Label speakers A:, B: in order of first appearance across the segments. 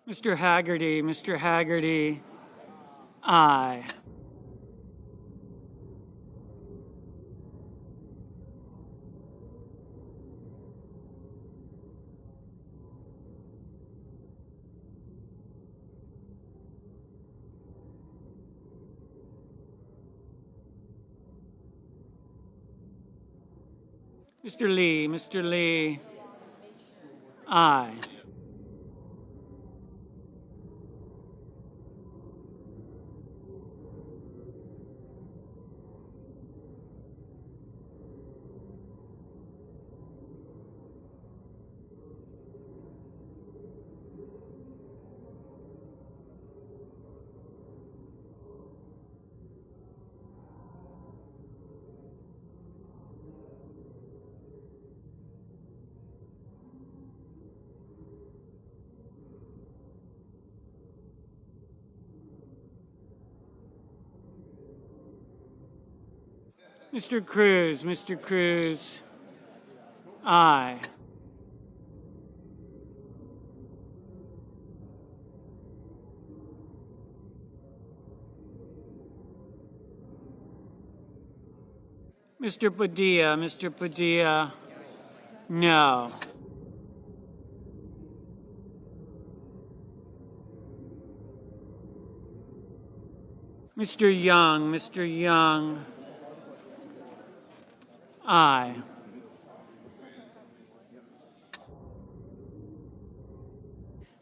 A: Mr. Haggerty, Mr. Haggerty, aye. Mr. Lee, aye. Mr. Cruz, aye. Mr. Padilla, no. Mr. Young, aye.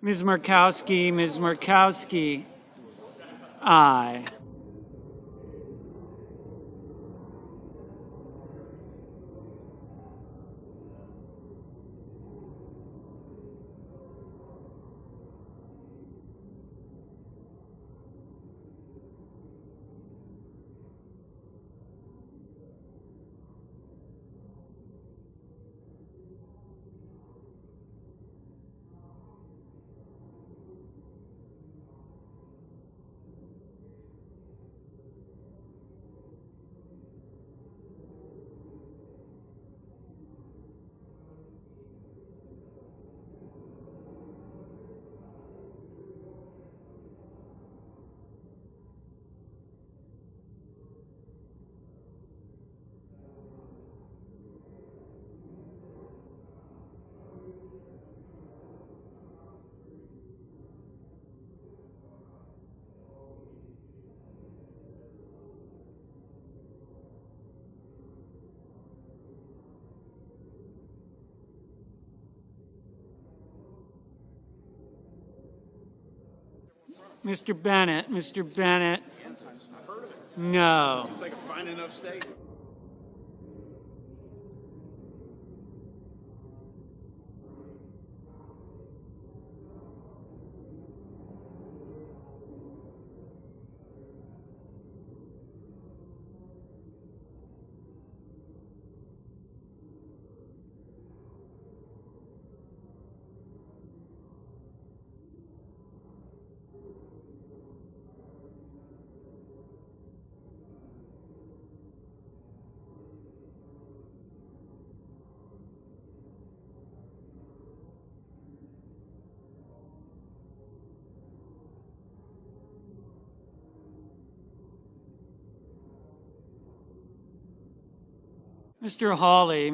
A: Ms. Markowski, aye. Mr. Bennett, no.
B: If they can find enough state.
A: Mr. Hawley,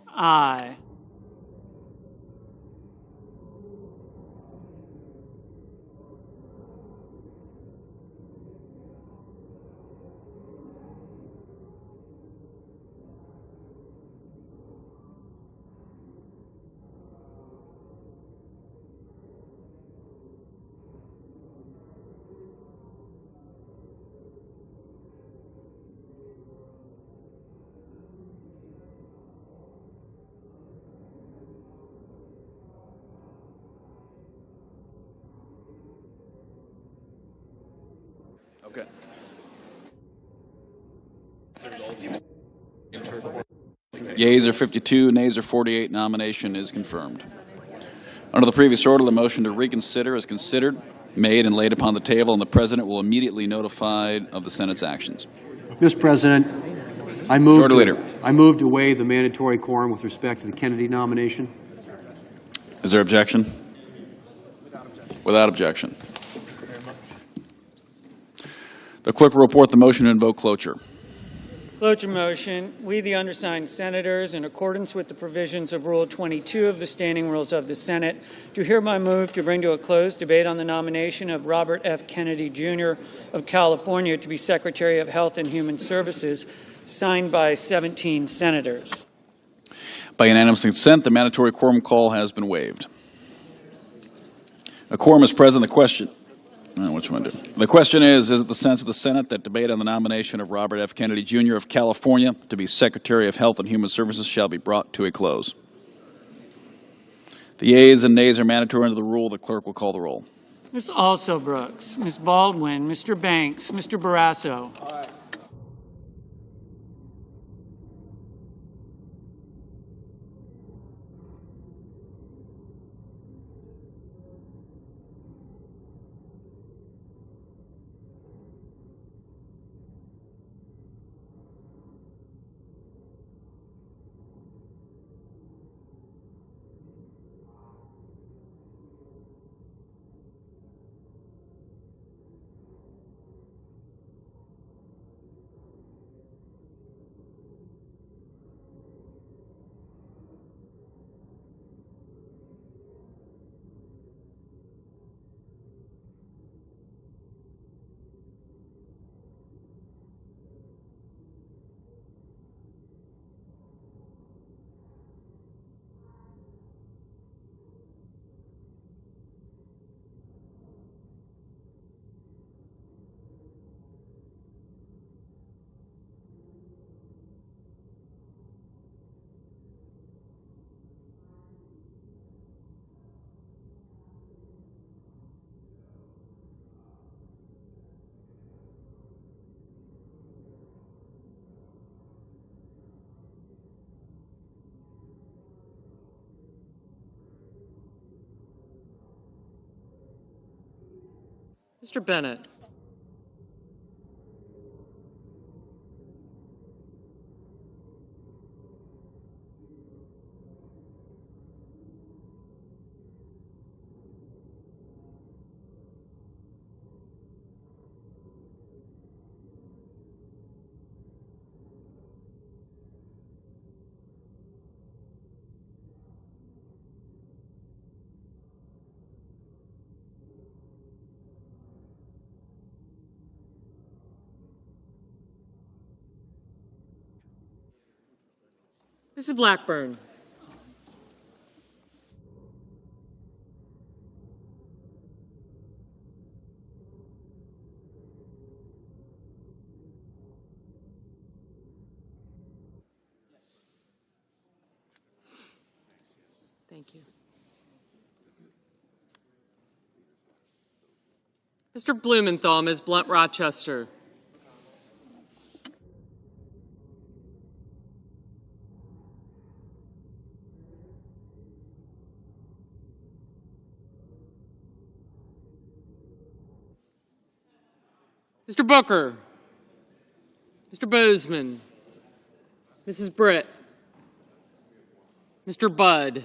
A: aye.
B: Okay.
C: Yeas are 52, nays are 48. Nomination is confirmed. Under the previous order, the motion to reconsider is considered, made, and laid upon the table, and the President will immediately notify of the Senate's actions.
D: Mr. President, I move
C: Majority Leader.
D: to waive the mandatory quorum with respect to the Kennedy nomination.
C: Is there objection? Without objection. The clerk will report the motion to invoke cloture.
A: Cloture motion. We, the undersigned senators, in accordance with the provisions of Rule 22 of the Standing Rules of the Senate, do hereby move to bring to a close debate on the nomination of Robert F. Kennedy, Jr. of California to be Secretary of Health and Human Services, signed by 17 senators.
C: By unanimous consent, the mandatory quorum call has been waived. A quorum is present. The question... What you want to do? The question is it the sense of the Senate that debate on the nomination of Robert F. Kennedy, Jr. of California to be Secretary of Health and Human Services shall be brought to a close? The yeas and nays are mandatory under the rule. The clerk will call the roll.
A: Ms. Alsobrooks, Ms. Baldwin, Mr. Banks, Mr. Barrasso.
B: Aye.
E: Mr. Bennett. Mrs. Blackburn. Thank you. Mr. Blumenthal, Ms. Blunt Rochester. Mr. Booker, Mr. Bozeman, Mrs. Britt, Mr. Budd,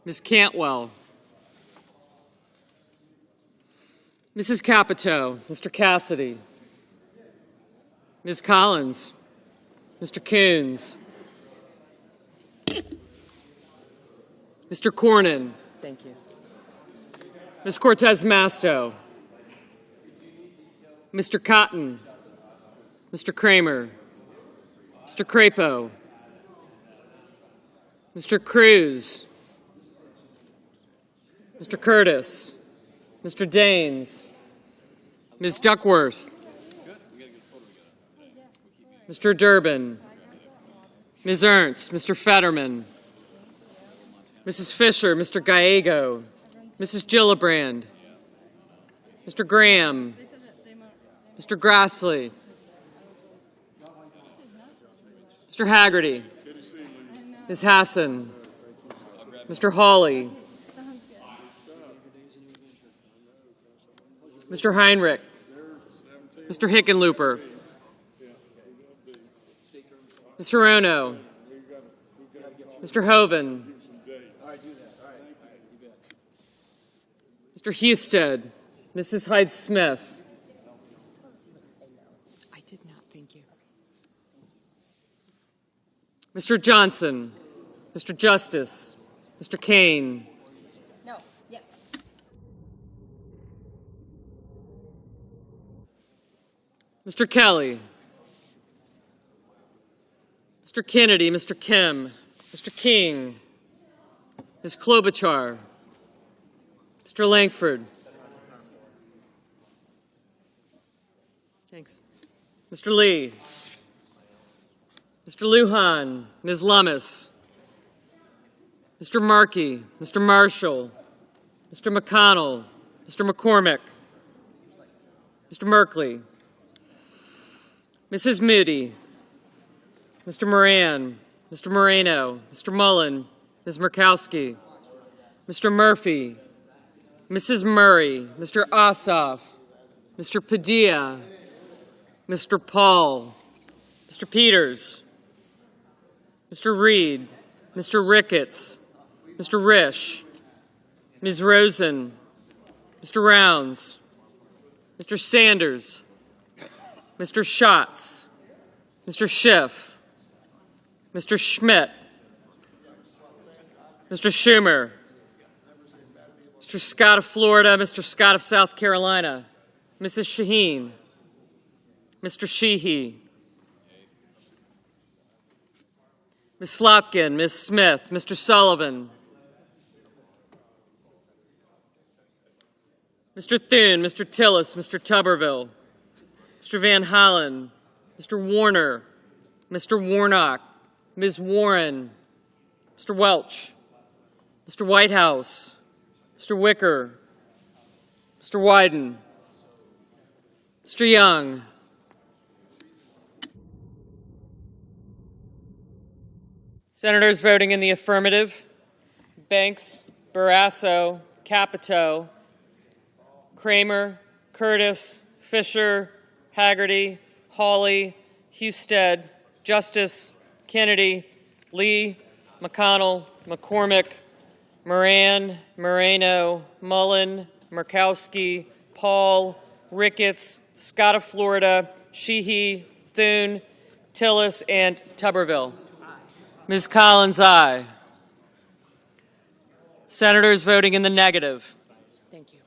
E: Ms. Cantwell, Mrs. Capito, Mr. Cassidy, Ms. Collins, Mr. Coons, Mr. Cornyn, thank you, Ms. Cortez Masto, Mr. Cotton, Mr. Kramer, Mr. Crapo, Mr. Cruz, Mr. Curtis, Mr. Daines, Ms. Duckworth, Mr. Durbin, Ms. Ernst, Mr. Fetterman, Mrs. Fisher, Mr. Gallego, Mrs. Gillibrand, Mr. Graham, Mr. Grassley, Mr. Haggerty, Ms. Hassan, Mr. Hawley, Mr. Heinrich, Mr. Hickenlooper, Mr. Ono, Mr. Hoven, Mr. Husted, Mrs. Hyde-Smith. I did not, thank you. Mr. Johnson, Mr. Justice, Mr. Kane.
F: No, yes.
E: Mr. Kelly, Mr. Kennedy, Mr. Kim, Mr. King, Ms. Klobuchar, Mr. Langford. Thanks. Mr. Lee, Mr. Lujan, Ms. Lummis, Mr. Markey, Mr. Marshall, Mr. McConnell, Mr. McCormick, Mr. Merkley, Mrs. Moody, Mr. Moran, Mr. Moreno, Mr. Mullen, Ms. Murkowski, Mr. Murphy, Mrs. Murray, Mr. Ossoff, Mr. Padilla, Mr. Paul, Mr. Peters, Mr. Reed, Mr. Ricketts, Mr. Risch, Ms. Rosen, Mr. Rounds, Mr. Sanders, Mr. Schatz, Mr. Schiff, Mr. Schmidt, Mr. Schumer, Mr. Scott of Florida, Mr. Scott of South Carolina, Mrs. Shaheen, Mr. Sheehy, Ms. Slotkin, Ms. Smith, Mr. Sullivan, Mr. Thune, Mr. Tillis, Mr. Tuberville, Mr. Van Hollen, Mr. Warner, Mr. Warnock, Ms. Warren, Mr. Welch, Mr. Whitehouse, Mr. Wicker, Mr. Wyden, Mr. Young, Senators voting in the affirmative: Banks, Barrasso, Capito, Kramer, Curtis, Fisher, Haggerty, Hawley, Husted, Justice, Kennedy, Lee, McConnell, McCormick, Moran, Moreno, Mullen, Murkowski, Paul, Ricketts, Scott of Florida, Sheehy, Thune, Tillis, and Tuberville. Ms. Collins, aye. Senators voting in the negative:
F: Thank you.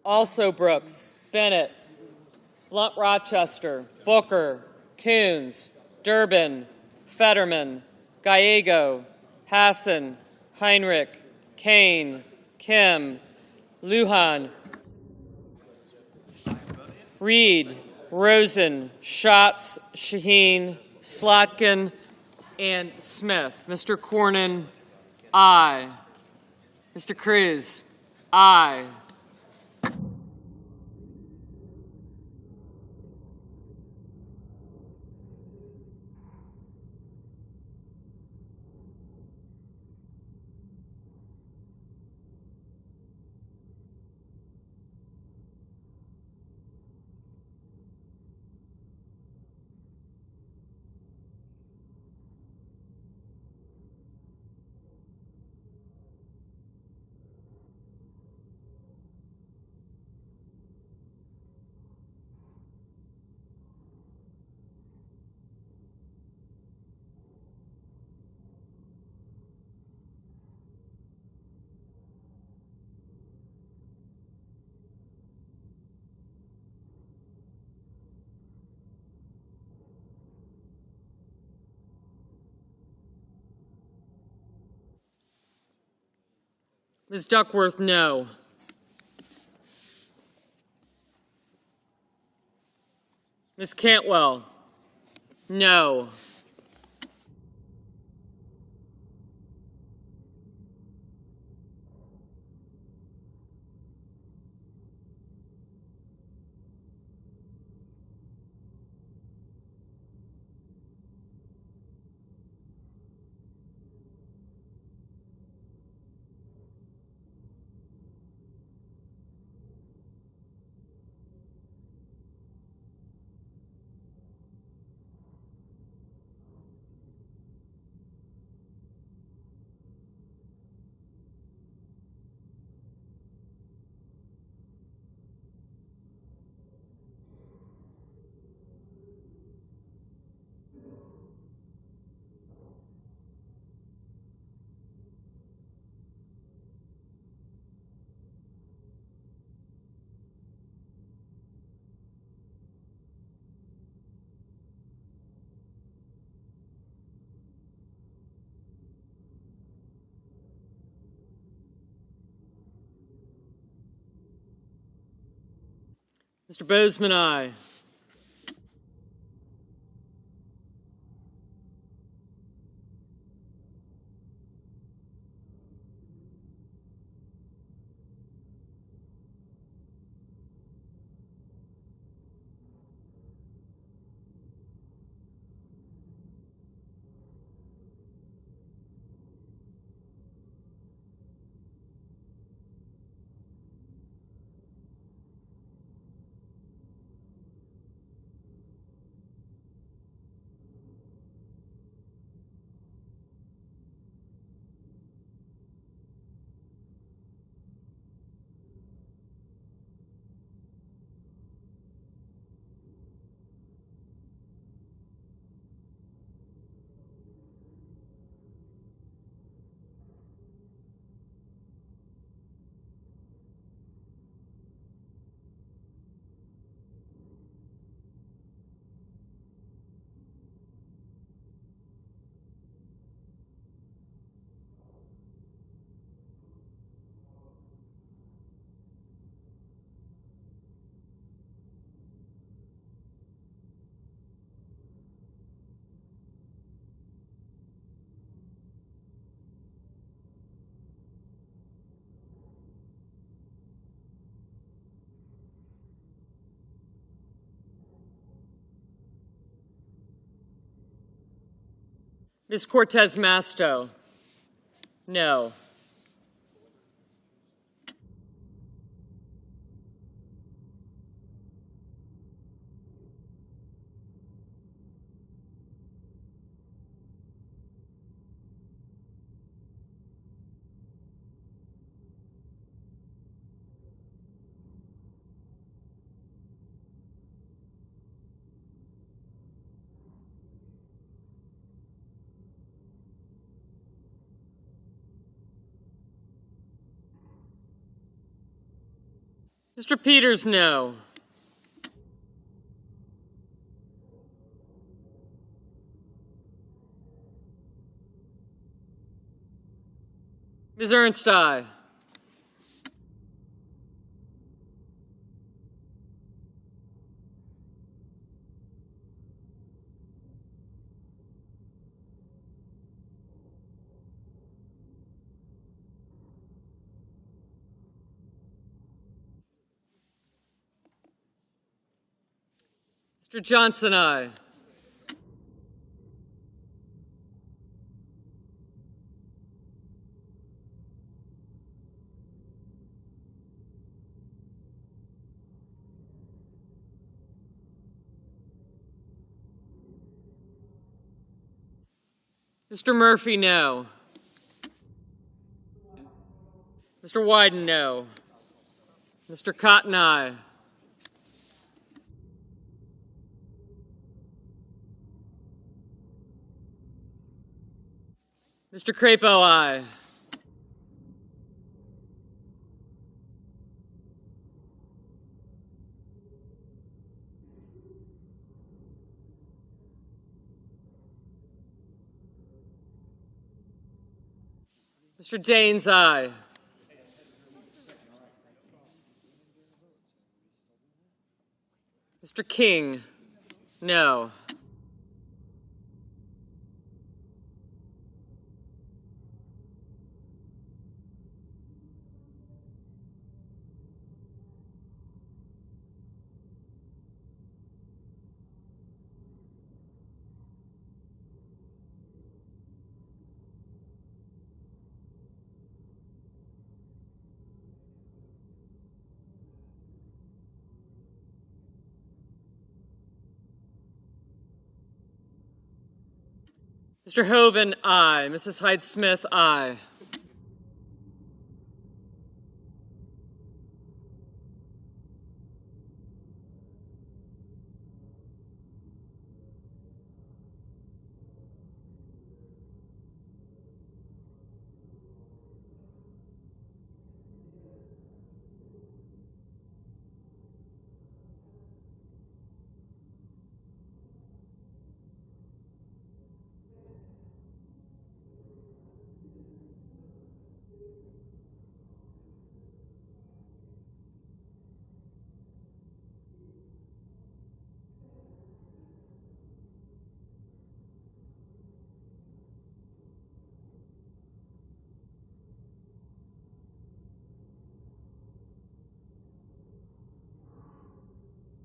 E: Also Brooks, Bennett, Blunt Rochester, Booker, Coons, Durbin, Fetterman, Gallego, Hassan, Heinrich, Kane, Kim, Lujan, Reed, Rosen, Schatz, Shaheen, Slotkin, and Smith. Mr. Cornyn, aye. Mr. Cruz, aye. Ms. Duckworth, no. Ms. Cantwell, no. Mr. Bozeman, aye. Ms. Cortez Masto, no. Mr. Peters, no. Ms. Ernst, aye. Mr. Johnson, aye. Mr. Murphy, no. Mr. Wyden, no. Mr. Cotton, aye. Mr. Crapo, aye. Mr. Daines, aye. Mr. King, no. Mr. Hoven, aye. Mrs. Hyde-Smith, aye.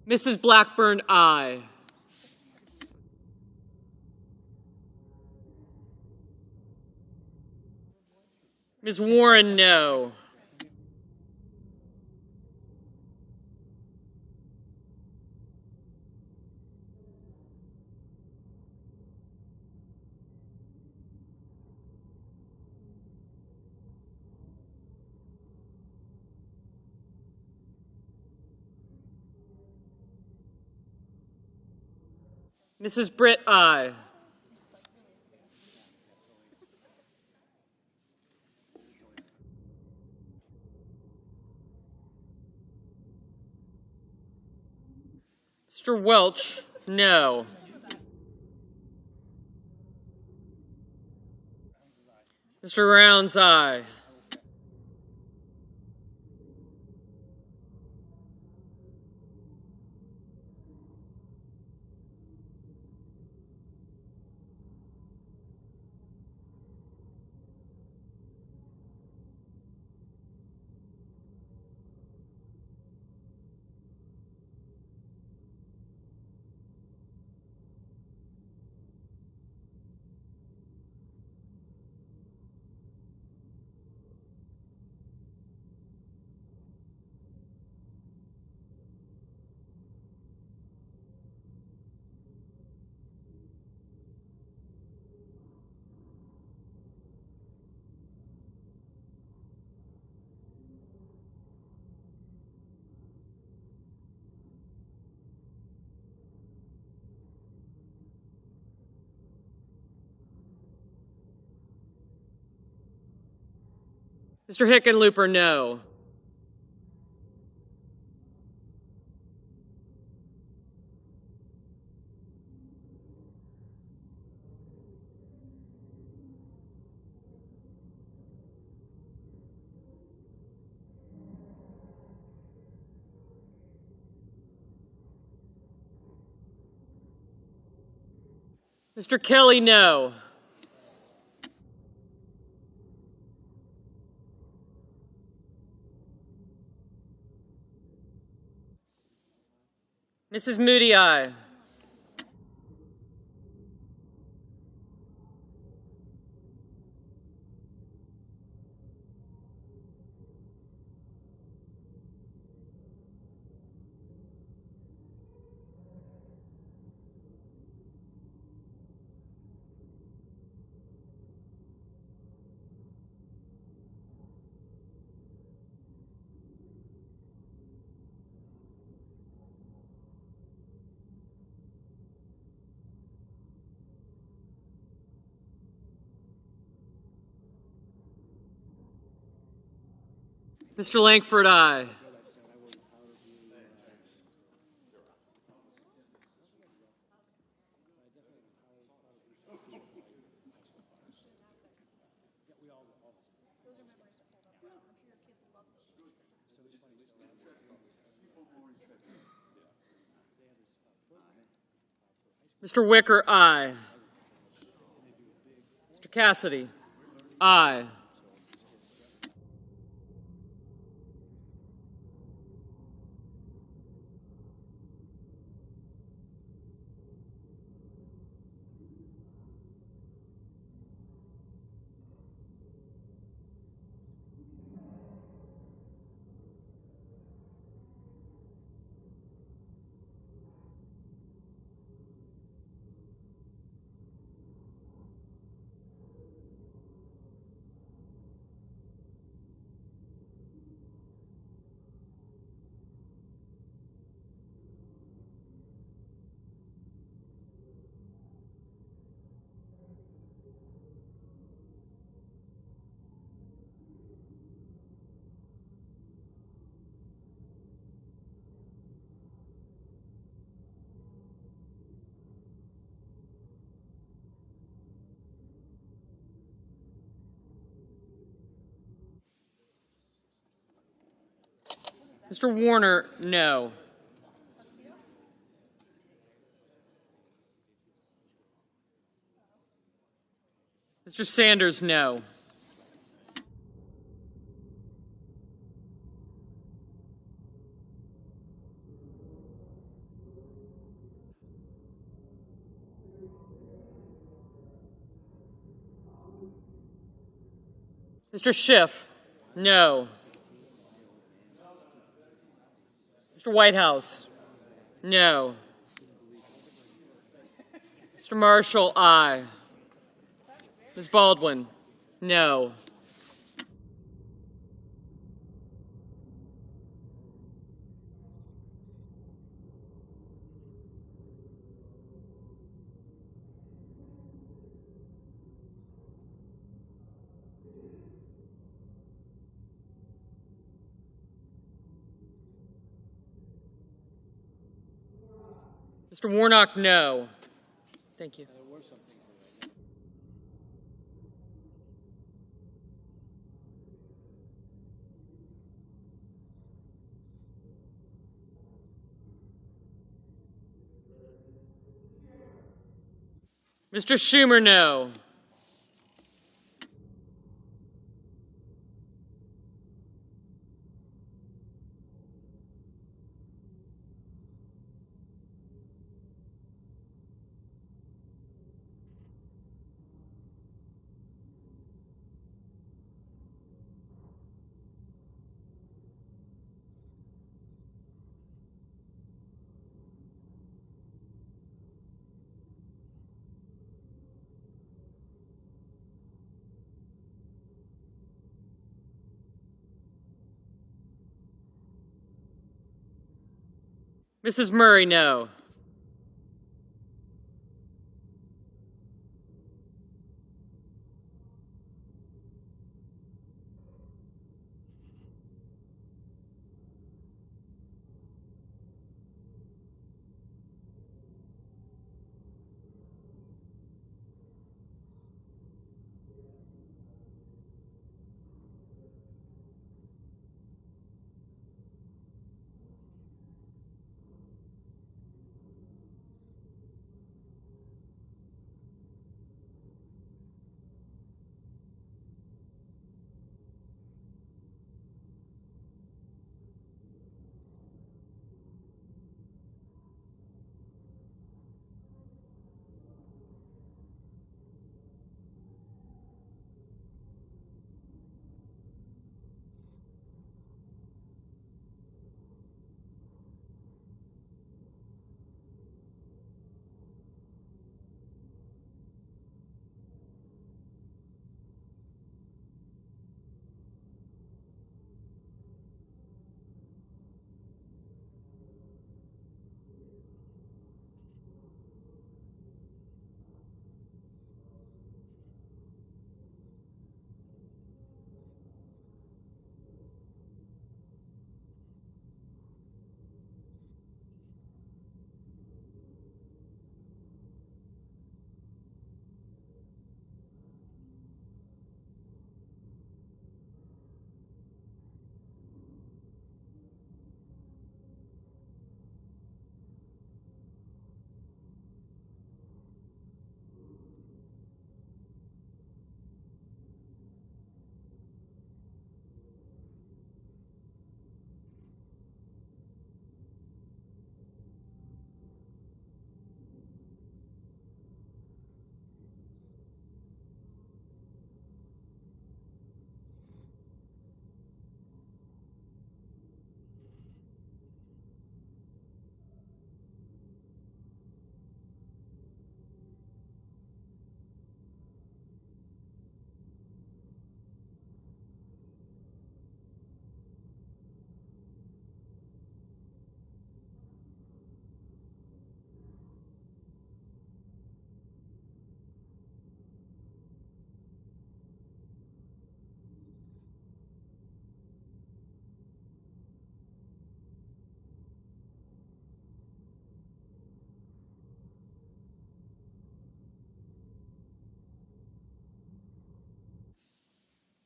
E: Mrs. Blackburn, aye. Ms. Warren, no. Mrs. Britt, aye. Mr. Welch, no. Mr. Rounds, aye. Mr. Hickenlooper, no. Mr. Kelly, no. Mrs. Moody, aye. Mr. Langford, aye. Mr. Wicker, aye. Mr. Cassidy, aye. Mr. Warner, no. Mr. Sanders, no. Mr. Schiff, no. Mr. Whitehouse, no. Mr. Marshall, aye. Ms. Baldwin, no. Mr. Warnock, no. Thank you. Mr. Schumer, no. Mrs. Murray, no.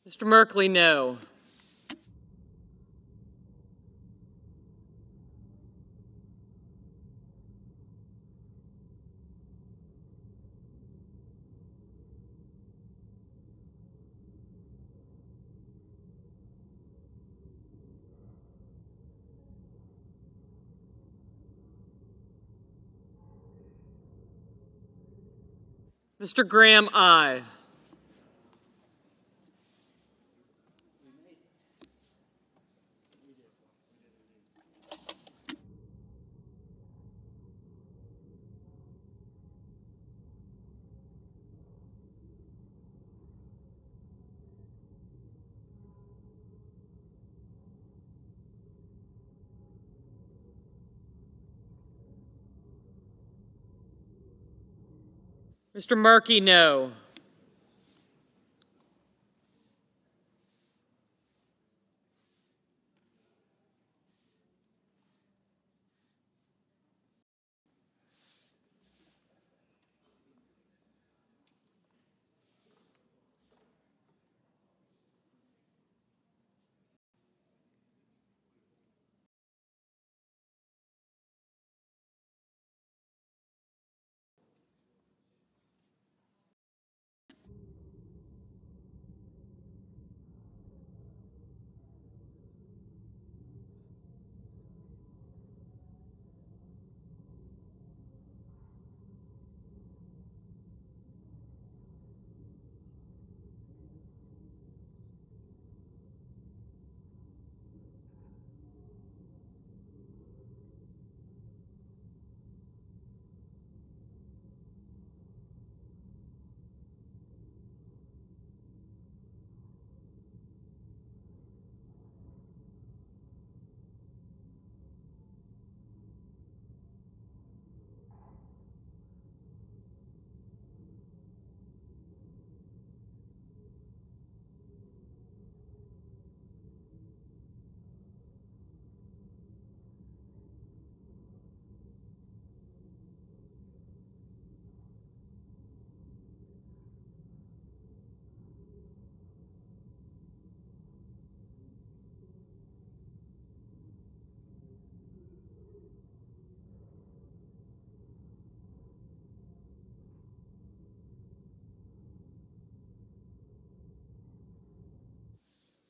E: Mr. Merkley, no. Mr. Graham, aye. Mr. Markey, no.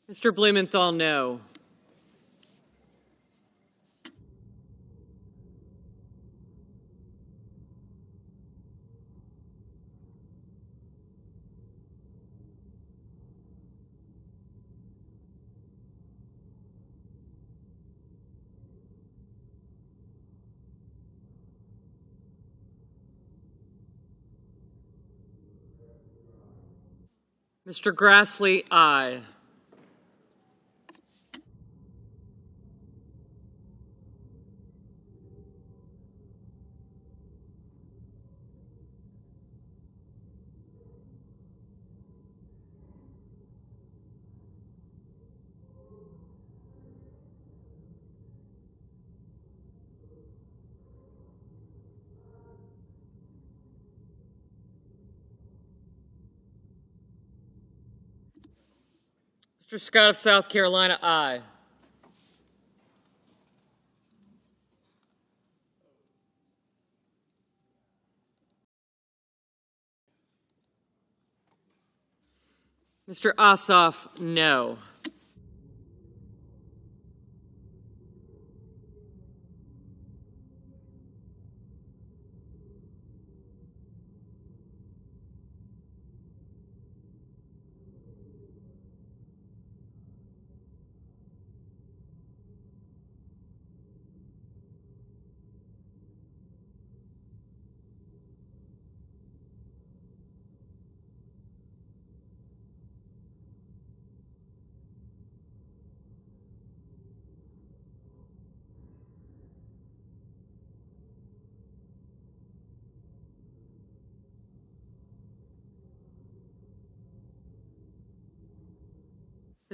E: Mr. Blumenthal, no. Mr. Grassley, aye. Mr. Scott of South Carolina, aye. Mr. Ossoff, no.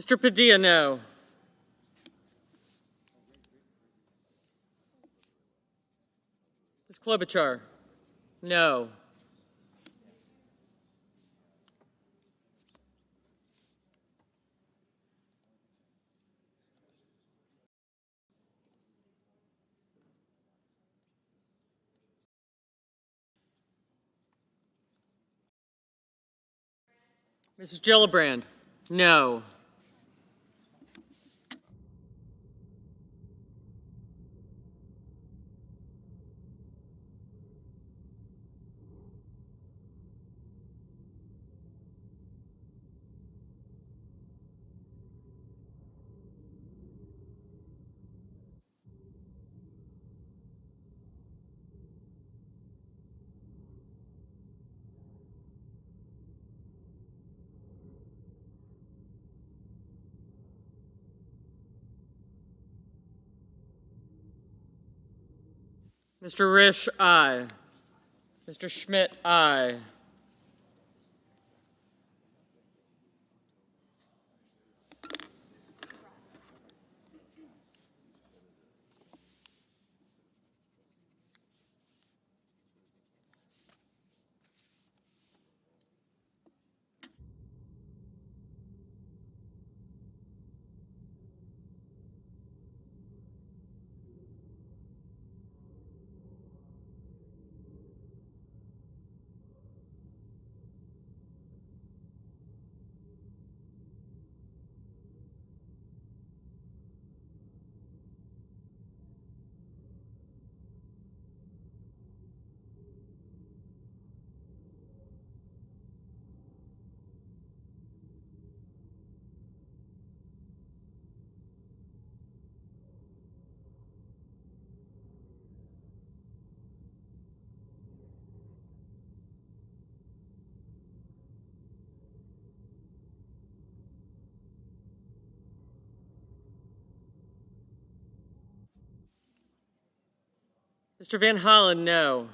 E: Mr. Padilla, no. Ms. Klobuchar, no. Mrs. Gillibrand, no. Mr. Risch, aye. Mr. Schmidt, aye. Mr. Van Hollen, no.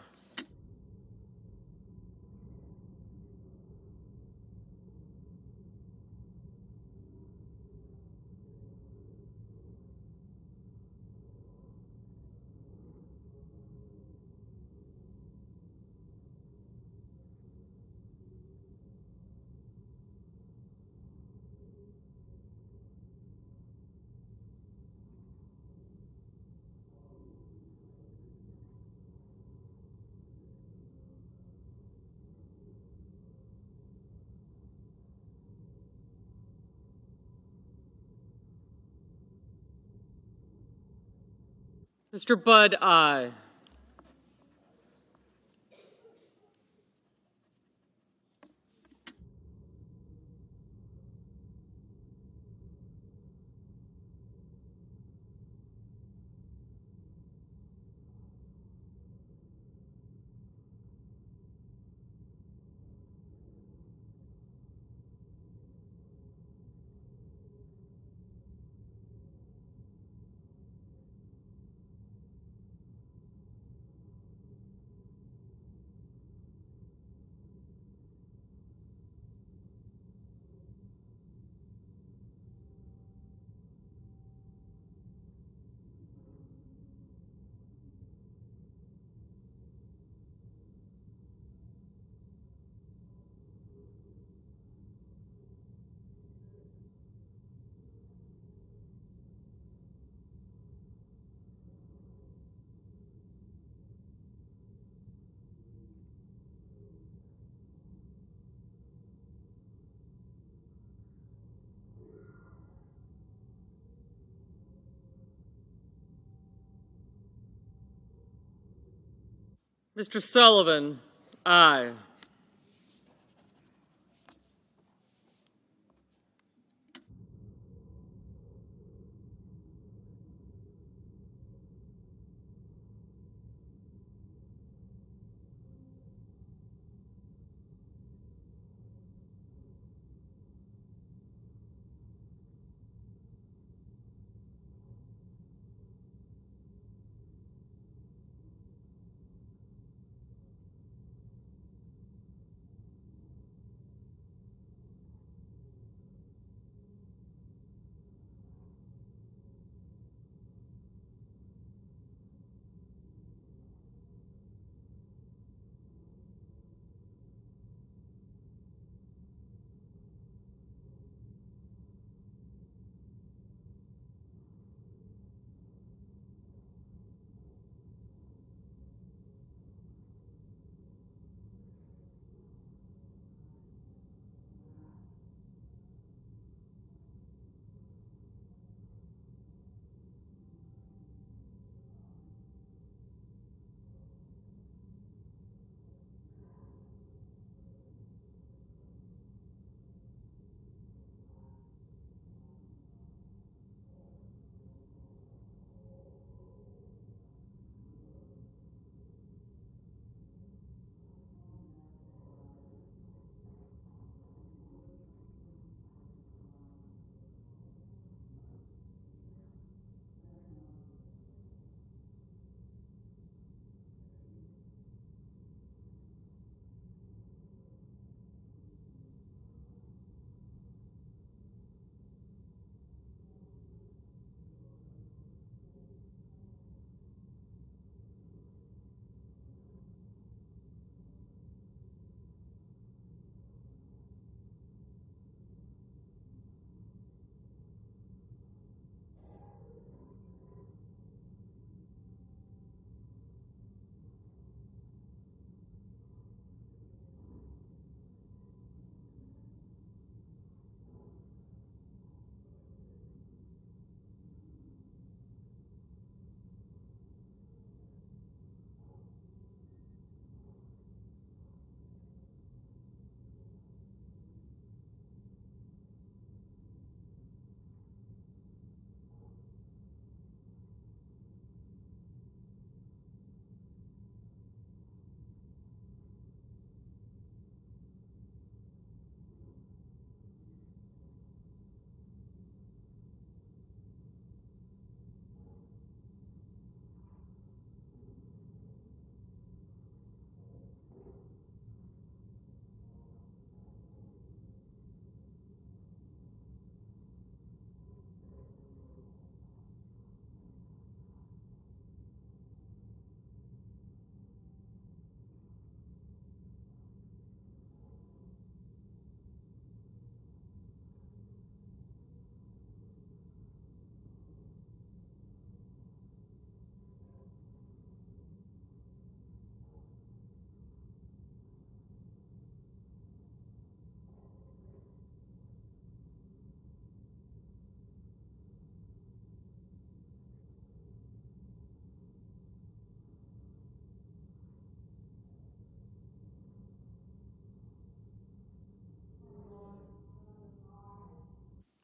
E: Mr. Budd, aye. Mr. Sullivan, aye.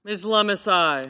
E: Ms. Lummis, aye.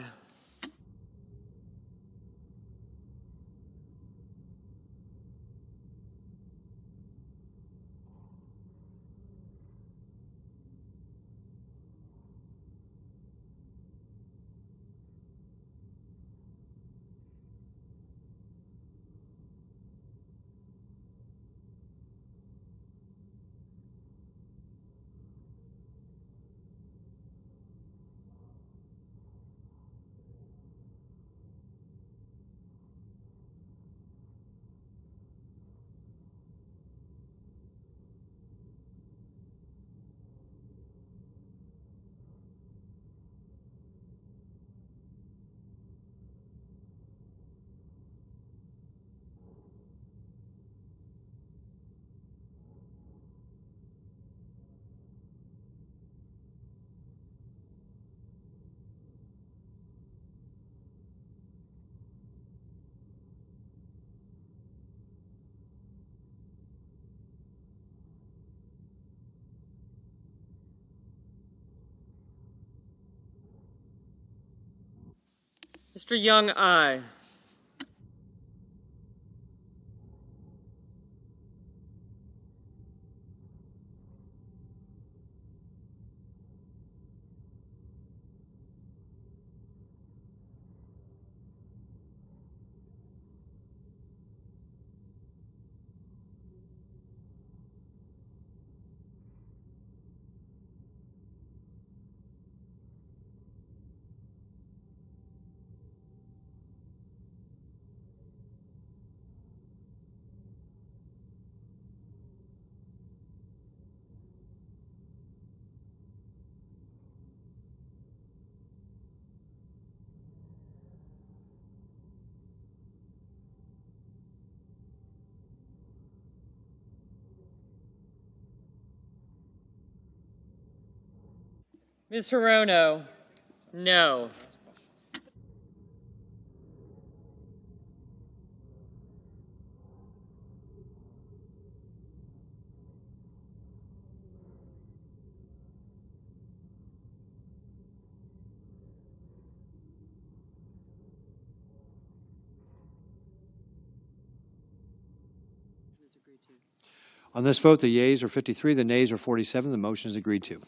E: Mr. Young, aye. Ms. Hirono, no.
D: On this vote, the yeas are 53, the nays are 47. The motion is agreed to.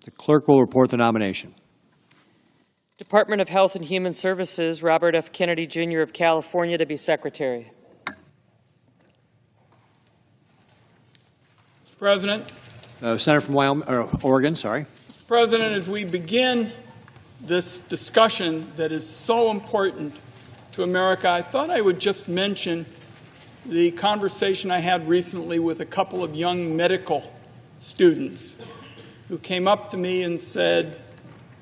D: The clerk will report the nomination.
E: Department of Health and Human Services, Robert F. Kennedy, Jr. of California to be Secretary.
B: Mr. President,
D: Senator from Oregon, sorry.
B: Mr. President, as we begin this discussion that is so important to America, I thought I would just mention the conversation I had recently with a couple of young medical students who came up to me and said,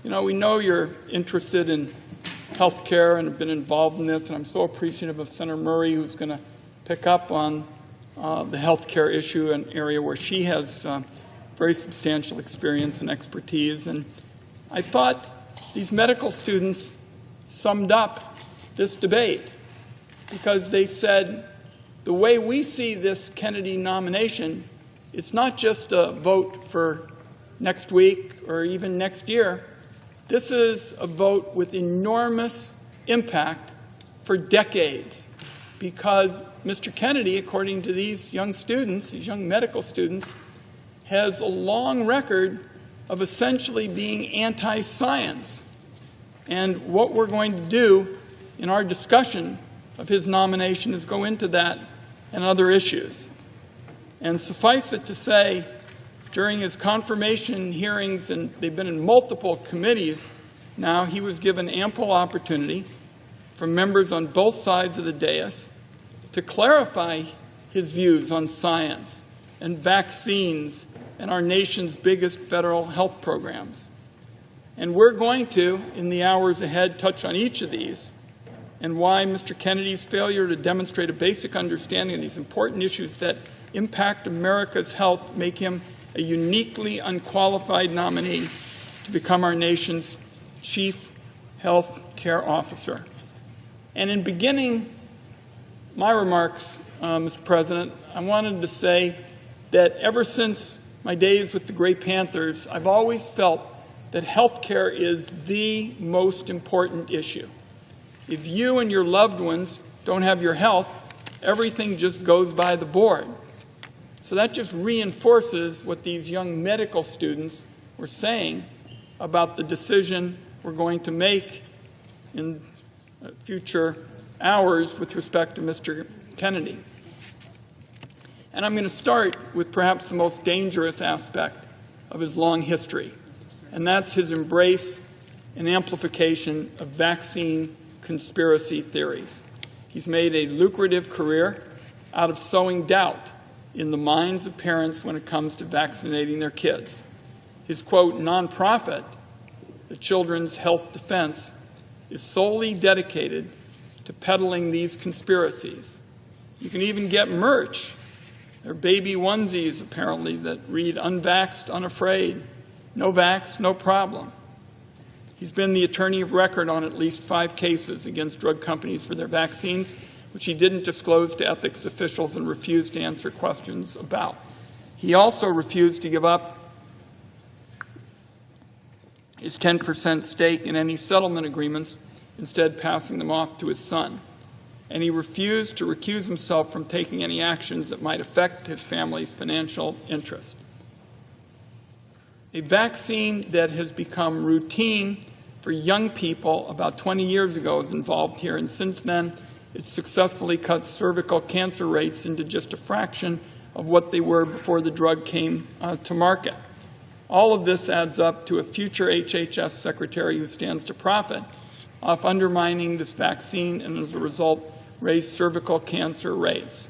B: you know, we know you're interested in health care and have been involved in this, and I'm so appreciative of Senator Murray, who's going to pick up on the health care issue, an area where she has very substantial experience and expertise. And I thought these medical students summed up this debate because they said, the way we see this Kennedy nomination, it's not just a vote for next week or even next year. This is a vote with enormous impact for decades because Mr. Kennedy, according to these young students, these young medical students, has a long record of essentially being anti-science. And what we're going to do in our discussion of his nomination is go into that and other issues. And suffice it to say, during his confirmation hearings, and they've been in multiple committees now, he was given ample opportunity from members on both sides of the dais to clarify his views on science and vaccines and our nation's biggest federal health programs. And we're going to, in the hours ahead, touch on each of these and why Mr. Kennedy's failure to demonstrate a basic understanding of these important issues that impact America's health make him a uniquely unqualified nominee to become our nation's chief health care officer. And in beginning my remarks, Mr. President, I wanted to say that ever since my days with the Gray Panthers, I've always felt that health care is the most important issue. If you and your loved ones don't have your health, everything just goes by the board. So that just reinforces what these young medical students were saying about the decision we're going to make in future hours with respect to Mr. Kennedy. And I'm going to start with perhaps the most dangerous aspect of his long history, and that's his embrace and amplification of vaccine conspiracy theories. He's made a lucrative career out of sowing doubt in the minds of parents when it comes to vaccinating their kids. His, quote, nonprofit, the Children's Health Defense, is solely dedicated to peddling these conspiracies. You can even get merch. There are baby onesies, apparently, that read unvaxxed, unafraid, no vax, no problem. He's been the attorney of record on at least 5 cases against drug companies for their vaccines, which he didn't disclose to ethics officials and refused to answer questions about. He also refused to give up his 10% stake in any settlement agreements, instead passing them off to his son. And he refused to recuse himself from taking any actions that might affect his family's financial interest. A vaccine that has become routine for young people about 20 years ago is involved here, and since then it's successfully cut cervical cancer rates into just a fraction of what they were before the drug came to market. All of this adds up to a future HHS secretary who stands to profit off undermining this vaccine and, as a result, raise cervical cancer rates.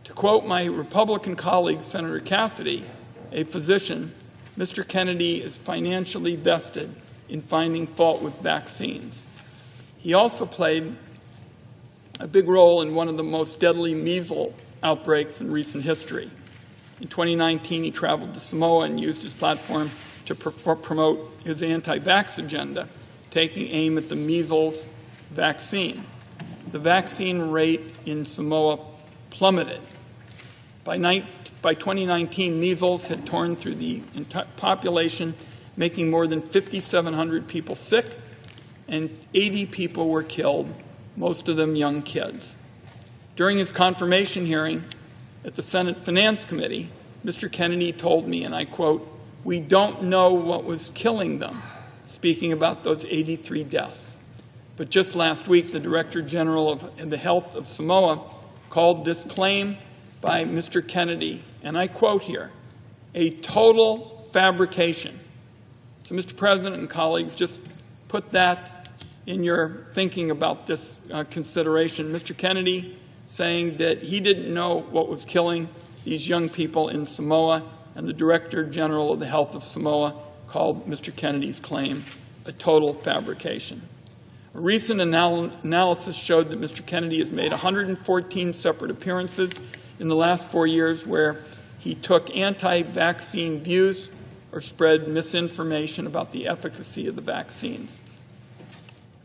B: To quote my Republican colleague, Senator Cassidy, a physician, Mr. Kennedy is financially vested in finding fault with vaccines. He also played a big role in one of the most deadly measles outbreaks in recent history. In 2019, he traveled to Samoa and used his platform to promote his anti-vax agenda, taking aim at the measles vaccine. The vaccine rate in Samoa plummeted. By 2019, measles had torn through the entire population, making more than 5,700 people sick, and 80 people were killed, most of them young kids. During his confirmation hearing at the Senate Finance Committee, Mr. Kennedy told me, and I quote, "We don't know what was killing them," speaking about those 83 deaths. But just last week, the Director General of the Health of Samoa called this claim by Mr. Kennedy, and I quote here, "a total fabrication." So, Mr. President and colleagues, just put that in your thinking about this consideration. Mr. Kennedy saying that he didn't know what was killing these young people in Samoa, and the Director General of the Health of Samoa called Mr. Kennedy's claim a total fabrication. A recent analysis showed that Mr. Kennedy has made 114 separate appearances in the last 4 years where he took anti-vaccine views or spread misinformation about the efficacy of the vaccines.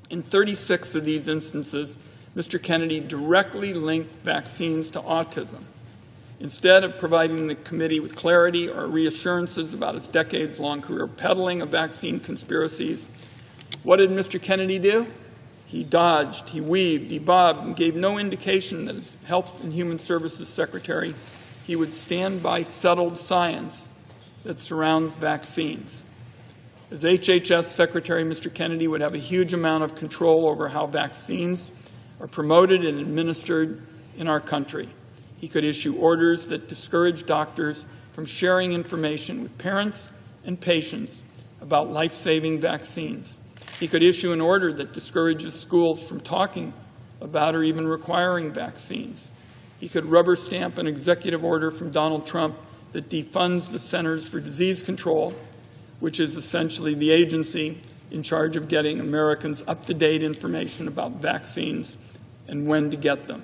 B: In 36 of these instances, Mr. Kennedy directly linked vaccines to autism. Instead of providing the committee with clarity or reassurances about his decades-long career peddling of vaccine conspiracies, what did Mr. Kennedy do? He dodged, he weaved, he bobbed, and gave no indication that as Health and Human Services Secretary, he would stand by settled science that surrounds vaccines. As HHS Secretary, Mr. Kennedy would have a huge amount of control over how vaccines are promoted and administered in our country. He could issue orders that discourage doctors from sharing information with parents and patients about life-saving vaccines. He could issue an order that discourages schools from talking about or even requiring vaccines. He could rubber stamp an executive order from Donald Trump that defunds the Centers for Disease Control, which is essentially the agency in charge of getting Americans up-to-date information about vaccines and when to get them.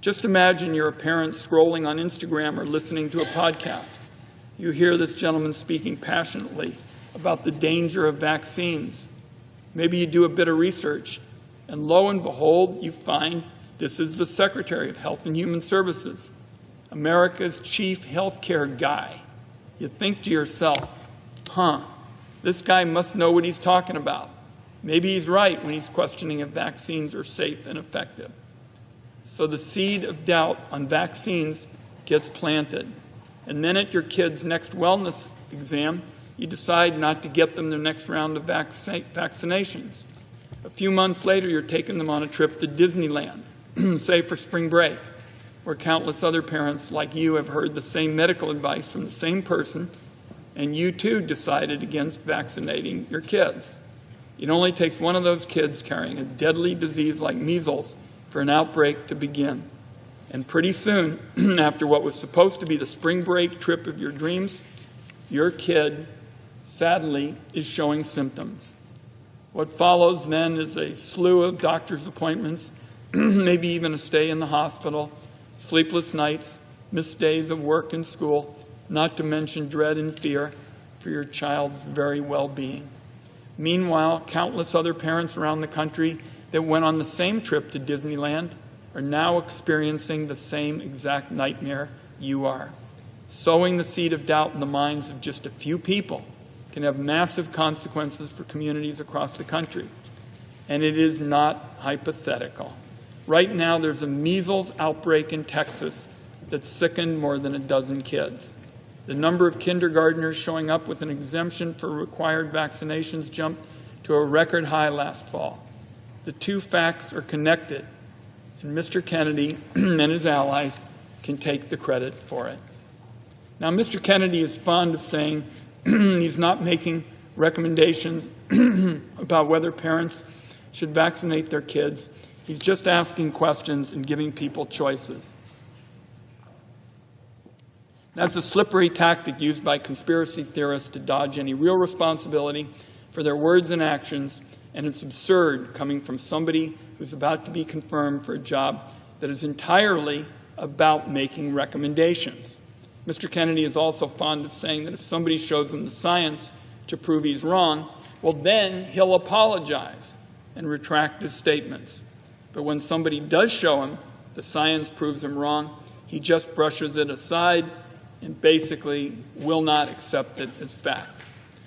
B: Just imagine you're a parent scrolling on Instagram or listening to a podcast. You hear this gentleman speaking passionately about the danger of vaccines. Maybe you do a bit of research, and lo and behold, you find this is the Secretary of Health and Human Services, America's chief health care guy. You think to yourself, This guy must know what he's talking about. Maybe he's right when he's questioning if vaccines are safe and effective. So the seed of doubt on vaccines gets planted. And then at your kid's next wellness exam, you decide not to get them their next round of vaccinations. A few months later, you're taking them on a trip to Disneyland, say for spring break, where countless other parents like you have heard the same medical advice from the same person, and you too decided against vaccinating your kids. It only takes one of those kids carrying a deadly disease like measles for an outbreak to begin. And pretty soon, after what was supposed to be the spring break trip of your dreams, your kid, sadly, is showing symptoms. What follows then is a slew of doctor's appointments, maybe even a stay in the hospital, sleepless nights, missed days of work and school, not to mention dread and fear for your child's very well-being. Meanwhile, countless other parents around the country that went on the same trip to Disneyland are now experiencing the same exact nightmare you are. Sowing the seed of doubt in the minds of just a few people can have massive consequences for communities across the country. And it is not hypothetical. Right now, there's a measles outbreak in Texas that sickened more than a dozen kids. The number of kindergartners showing up with an exemption for required vaccinations jumped to a record high last fall. The two facts are connected, and Mr. Kennedy and his allies can take the credit for it. Now, Mr. Kennedy is fond of saying he's not making recommendations about whether parents should vaccinate their kids. He's just asking questions and giving people choices. That's a slippery tactic used by conspiracy theorists to dodge any real responsibility for their words and actions, and it's absurd coming from somebody who's about to be confirmed for a job that is entirely about making recommendations. Mr. Kennedy is also fond of saying that if somebody shows him the science to prove he's wrong, well, then he'll apologize and retract his statements. But when somebody does show him the science proves him wrong, he just brushes it aside and basically will not accept it as fact.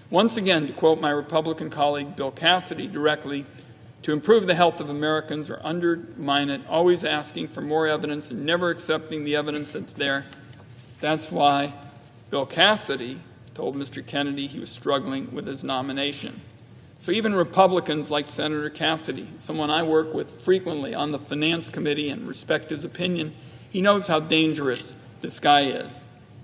B: Once again, to quote my Republican colleague Bill Cassidy directly, to improve the health of Americans or undermine it, always asking for more evidence and never accepting the evidence that's there. That's why Bill Cassidy told Mr. Kennedy he was struggling with his nomination. So even Republicans like Senator Cassidy, someone I work with frequently on the Finance Committee and respect his opinion, he knows how dangerous this guy is.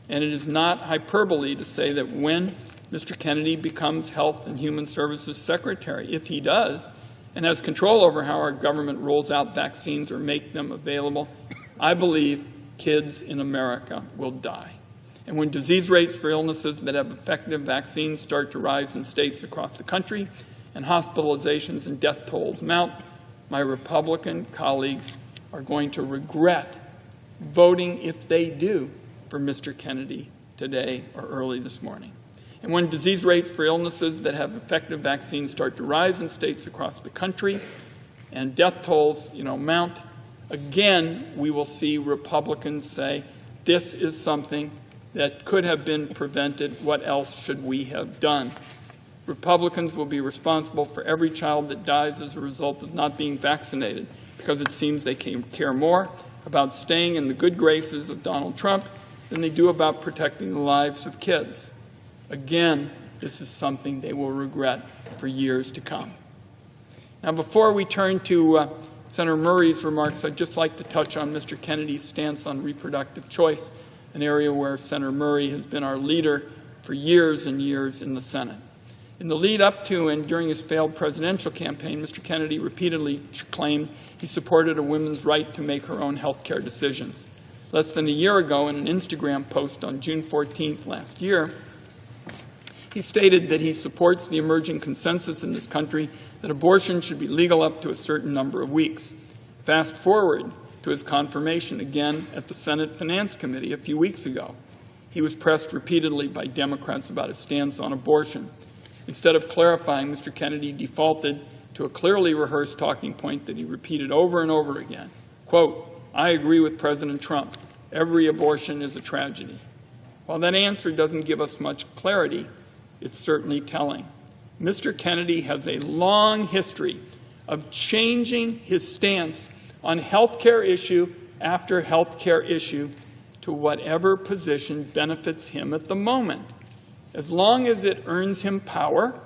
B: And it is not hyperbole to say that when Mr. Kennedy becomes Health and Human Services Secretary, if he does, and has control over how our government rolls out vaccines or make them available, I believe kids in America will die. And when disease rates for illnesses that have effective vaccines start to rise in states across the country, and hospitalizations and death tolls mount, my Republican colleagues are going to regret voting, if they do, for Mr. Kennedy today or early this morning. And when disease rates for illnesses that have effective vaccines start to rise in states across the country and death tolls, mount, again, we will see Republicans say, this is something that could have been prevented. What else should we have done? Republicans will be responsible for every child that dies as a result of not being vaccinated because it seems they care more about staying in the good graces of Donald Trump than they do about protecting the lives of kids. Again, this is something they will regret for years to come. Now, before we turn to Senator Murray's remarks, I'd just like to touch on Mr. Kennedy's stance on reproductive choice, an area where Senator Murray has been our leader for years and years in the Senate. In the lead up to and during his failed presidential campaign, Mr. Kennedy repeatedly claimed he supported a woman's right to make her own health care decisions. Less than a year ago, in an Instagram post on June 14th last year, he stated that he supports the emerging consensus in this country that abortion should be legal up to a certain number of weeks. Fast forward to his confirmation again at the Senate Finance Committee a few weeks ago. He was pressed repeatedly by Democrats about his stance on abortion. Instead of clarifying, Mr. Kennedy defaulted to a clearly rehearsed talking point that he repeated over and over again. Quote, I agree with President Trump. Every abortion is a tragedy. While that answer doesn't give us much clarity, it's certainly telling. Mr. Kennedy has a long history of changing his stance on health care issue after health care issue to whatever position benefits him at the moment, as long as it earns him power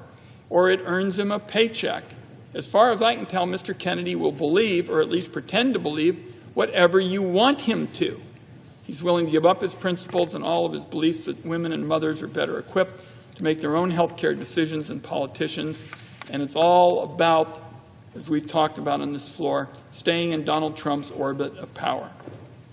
B: or it earns him a paycheck. As far as I can tell, Mr. Kennedy will believe, or at least pretend to believe, whatever you want him to. He's willing to give up his principles and all of his beliefs that women and mothers are better equipped to make their own health care decisions than politicians. And it's all about, as we've talked about on this floor, staying in Donald Trump's orbit of power.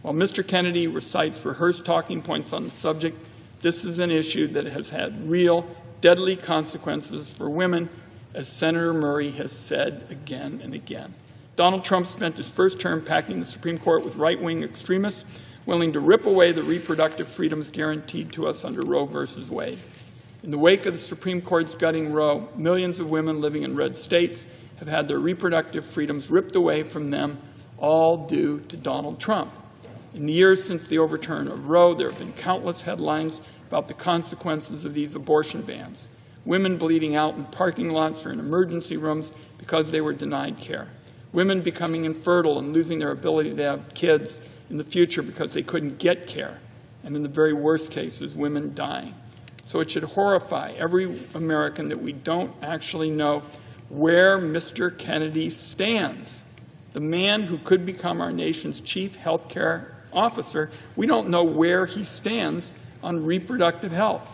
B: While Mr. Kennedy recites rehearsed talking points on the subject, this is an issue that has had real, deadly consequences for women, as Senator Murray has said again and again. Donald Trump spent his first term packing the Supreme Court with right-wing extremists willing to rip away the reproductive freedoms guaranteed to us under Roe versus Wade. In the wake of the Supreme Court's gutting Roe, millions of women living in red states have had their reproductive freedoms ripped away from them, all due to Donald Trump. In the years since the overturn of Roe, there have been countless headlines about the consequences of these abortion bans. Women bleeding out in parking lots or in emergency rooms because they were denied care. Women becoming infertile and losing their ability to have kids in the future because they couldn't get care. And in the very worst cases, women dying. So it should horrify every American that we don't actually know where Mr. Kennedy stands. The man who could become our nation's chief health care officer, we don't know where he stands on reproductive health,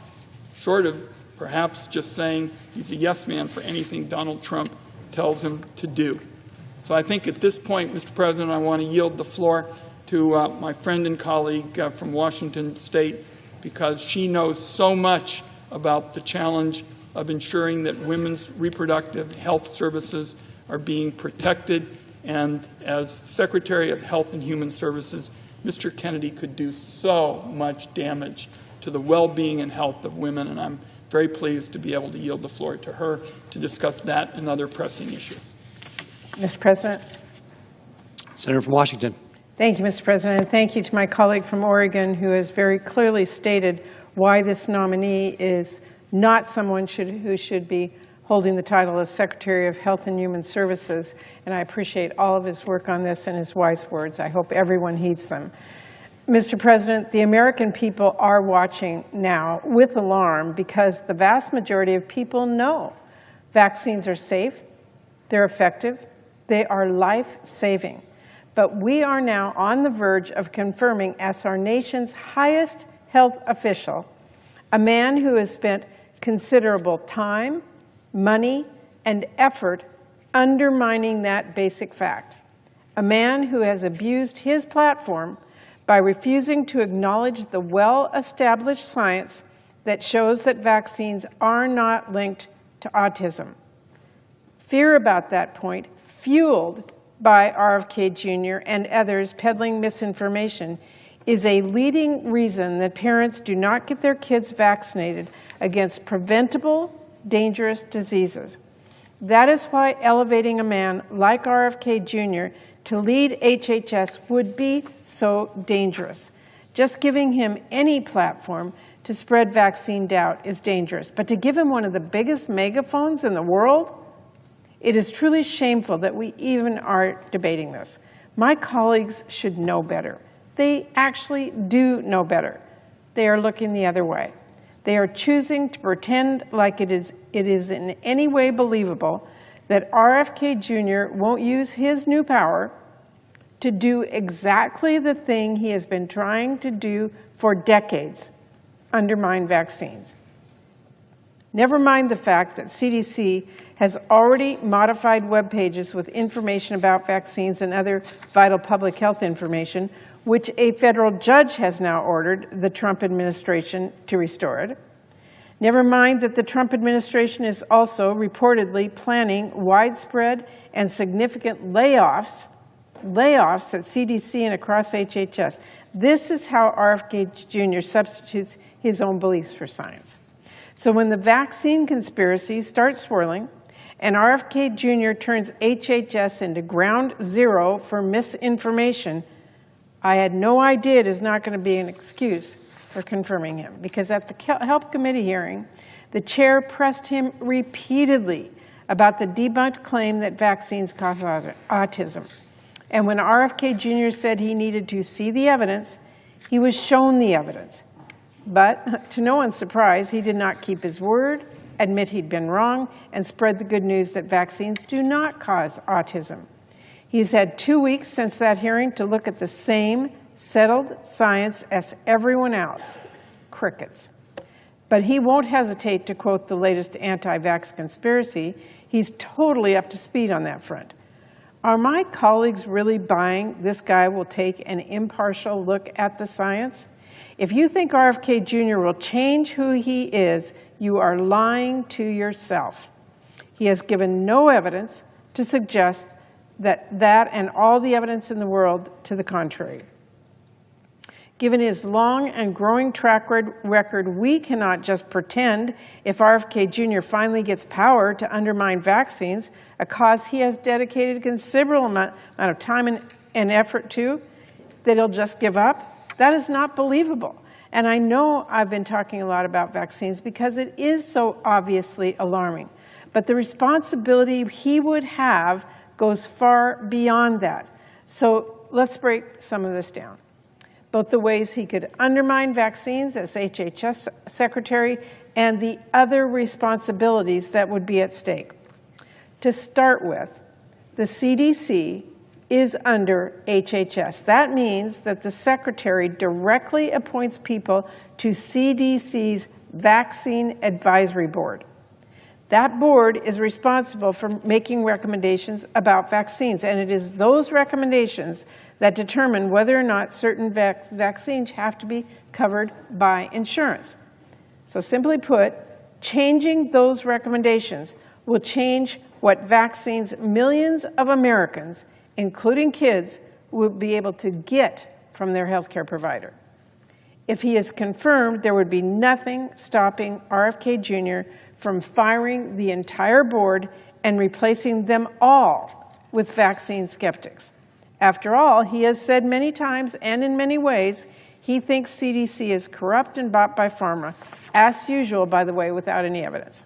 B: short of perhaps just saying he's a yes man for anything Donald Trump tells him to do. So I think at this point, Mr. President, I want to yield the floor to my friend and colleague from Washington State, because she knows so much about the challenge of ensuring that women's reproductive health services are being protected. And as Secretary of Health and Human Services, Mr. Kennedy could do so much damage to the well-being and health of women, and I'm very pleased to be able to yield the floor to her to discuss that and other pressing issues.
G: Mr. President.
D: Senator from Washington.
G: Thank you, Mr. President, and thank you to my colleague from Oregon who has very clearly stated why this nominee is not someone who should be holding the title of Secretary of Health and Human Services, and I appreciate all of his work on this and his wise words. I hope everyone heeds them. Mr. President, the American people are watching now with alarm because the vast majority of people know vaccines are safe, they're effective, they are life-saving. But we are now on the verge of confirming as our nation's highest health official, a man who has spent considerable time, money, and effort undermining that basic fact. A man who has abused his platform by refusing to acknowledge the well-established science that shows that vaccines are not linked to autism. Fear about that point, fueled by RFK Jr. and others peddling misinformation, is a leading reason that parents do not get their kids vaccinated against preventable, dangerous diseases. That is why elevating a man like RFK Jr. to lead HHS would be so dangerous. Just giving him any platform to spread vaccine doubt is dangerous. But to give him one of the biggest megaphones in the world, it is truly shameful that we even are debating this. My colleagues should know better. They actually do know better. They are looking the other way. They are choosing to pretend like it is in any way believable that RFK Jr. won't use his new power to do exactly the thing he has been trying to do for decades, undermine vaccines. Never mind the fact that CDC has already modified web pages with information about vaccines and other vital public health information, which a federal judge has now ordered the Trump administration to restore it. Never mind that the Trump administration is also reportedly planning widespread and significant layoffs at CDC and across HHS. This is how RFK Jr. substitutes his own beliefs for science. So when the vaccine conspiracy starts swirling and RFK Jr. turns HHS into ground zero for misinformation, I had no idea it is not going to be an excuse for confirming him, because at the Health Committee hearing, the chair pressed him repeatedly about the debunked claim that vaccines cause autism. And when RFK Jr. said he needed to see the evidence, he was shown the evidence. But to no one's surprise, he did not keep his word, admit he'd been wrong, and spread the good news that vaccines do not cause autism. He's had 2 weeks since that hearing to look at the same settled science as everyone else. Crickets. But he won't hesitate to quote the latest anti-vax conspiracy. He's totally up to speed on that front. Are my colleagues really buying this guy will take an impartial look at the science? If you think RFK Jr. will change who he is, you are lying to yourself. He has given no evidence to suggest that and all the evidence in the world to the contrary. Given his long and growing track record, we cannot just pretend if RFK Jr. finally gets power to undermine vaccines, a cause he has dedicated a considerable amount of time and effort to, that he'll just give up. That is not believable. And I know I've been talking a lot about vaccines because it is so obviously alarming. But the responsibility he would have goes far beyond that. So let's break some of this down. Both the ways he could undermine vaccines as HHS Secretary and the other responsibilities that would be at stake. To start with, the CDC is under HHS. That means that the Secretary directly appoints people to CDC's Vaccine Advisory Board. That board is responsible for making recommendations about vaccines, and it is those recommendations that determine whether or not certain vaccines have to be covered by insurance. So simply put, changing those recommendations will change what vaccines millions of Americans, including kids, will be able to get from their healthcare provider. If he is confirmed, there would be nothing stopping RFK Jr. from firing the entire board and replacing them all with vaccine skeptics. After all, he has said many times and in many ways, he thinks CDC is corrupt and bought by pharma, as usual, by the way, without any evidence.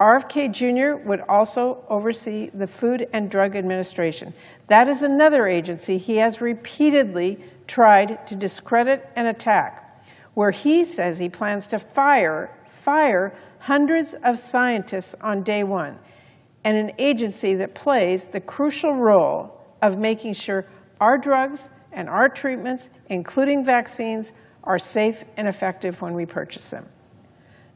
G: RFK Jr. would also oversee the Food and Drug Administration. That is another agency he has repeatedly tried to discredit and attack, where he says he plans to fire hundreds of scientists on day one, and an agency that plays the crucial role of making sure our drugs and our treatments, including vaccines, are safe and effective when we purchase them.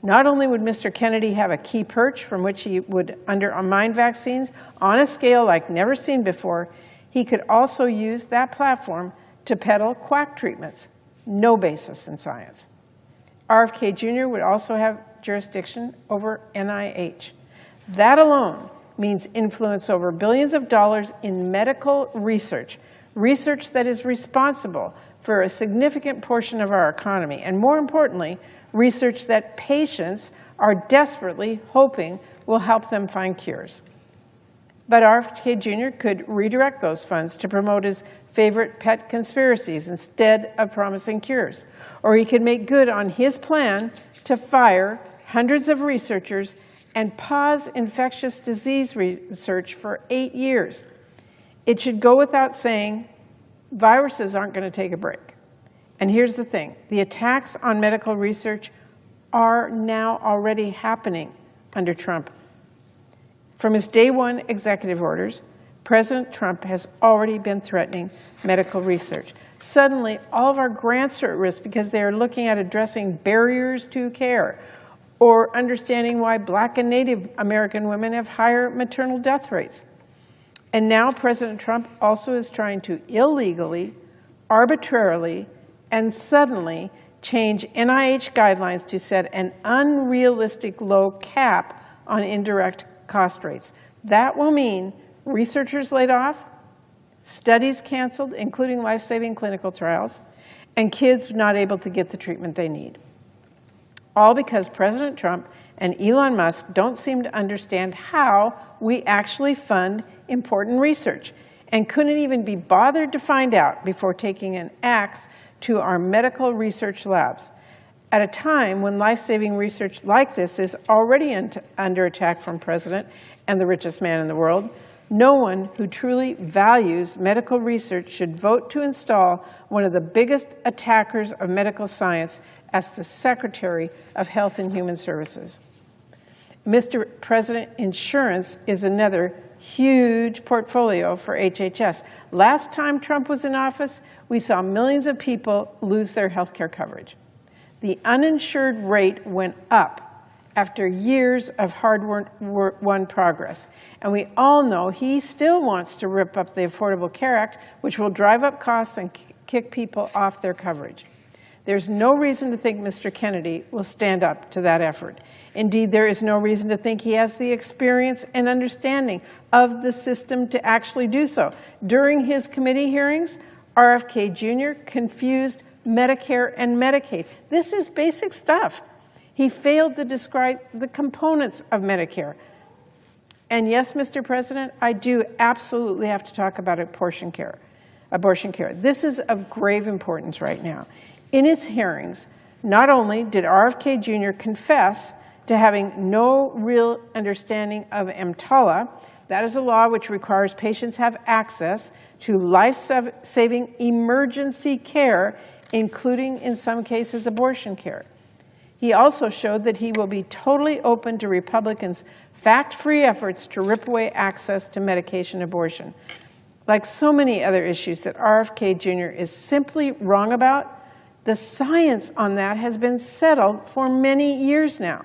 G: Not only would Mr. Kennedy have a key perch from which he would undermine vaccines on a scale like never seen before, he could also use that platform to peddle quack treatments, no basis in science. RFK Jr. would also have jurisdiction over NIH. That alone means influence over billions of dollars in medical research, research that is responsible for a significant portion of our economy, and more importantly, research that patients are desperately hoping will help them find cures. But RFK Jr. could redirect those funds to promote his favorite pet conspiracies instead of promising cures. Or he could make good on his plan to fire hundreds of researchers and pause infectious disease research for 8 years. It should go without saying, viruses aren't going to take a break. And here's the thing, the attacks on medical research are now already happening under Trump. From his day one executive orders, President Trump has already been threatening medical research. Suddenly, all of our grants are at risk because they are looking at addressing barriers to care or understanding why Black and Native American women have higher maternal death rates. And now President Trump also is trying to illegally, arbitrarily, and suddenly change NIH guidelines to set an unrealistic low cap on indirect cost rates. That will mean researchers laid off, studies canceled, including life-saving clinical trials, and kids not able to get the treatment they need. All because President Trump and Elon Musk don't seem to understand how we actually fund important research. and couldn't even be bothered to find out before taking an axe to our medical research labs. At a time when life-saving research like this is already under attack from President and the richest man in the world, no one who truly values medical research should vote to install one of the biggest attackers of medical science as the Secretary of Health and Human Services. Mr. President, insurance is another huge portfolio for HHS. Last time Trump was in office, we saw millions of people lose their health care coverage. The uninsured rate went up after years of hard-won progress. And we all know he still wants to rip up the Affordable Care Act, which will drive up costs and kick people off their coverage. There's no reason to think Mr. Kennedy will stand up to that effort. Indeed, there is no reason to think he has the experience and understanding of the system to actually do so. During his committee hearings, RFK Jr. confused Medicare and Medicaid. This is basic stuff. He failed to describe the components of Medicare. And yes, Mr. President, I do absolutely have to talk about abortion care. This is of grave importance right now. In his hearings, not only did RFK Jr. confess to having no real understanding of EMTALA, that is a law which requires patients have access to life-saving emergency care, including, in some cases, abortion care. He also showed that he will be totally open to Republicans' fact-free efforts to rip away access to medication abortion. Like so many other issues that RFK Jr. is simply wrong about, the science on that has been settled for many years now.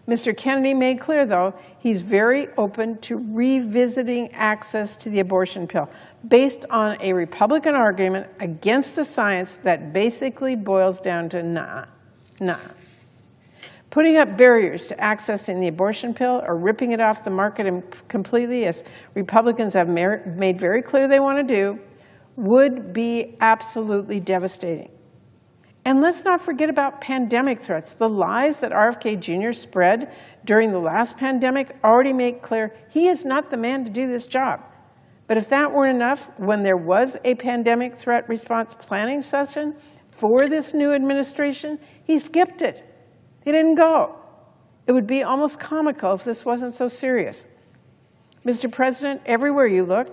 G: Mr. Kennedy made clear, though, he's very open to revisiting access to the abortion pill based on a Republican argument against the science that basically boils down to nah. Putting up barriers to accessing the abortion pill or ripping it off the market completely, as Republicans have made very clear they want to do, would be absolutely devastating. And let's not forget about pandemic threats. The lies that RFK Jr. spread during the last pandemic already make clear he is not the man to do this job. But if that weren't enough, when there was a pandemic threat response planning session for this new administration, he skipped it. He didn't go. It would be almost comical if this wasn't so serious. Mr. President, everywhere you look,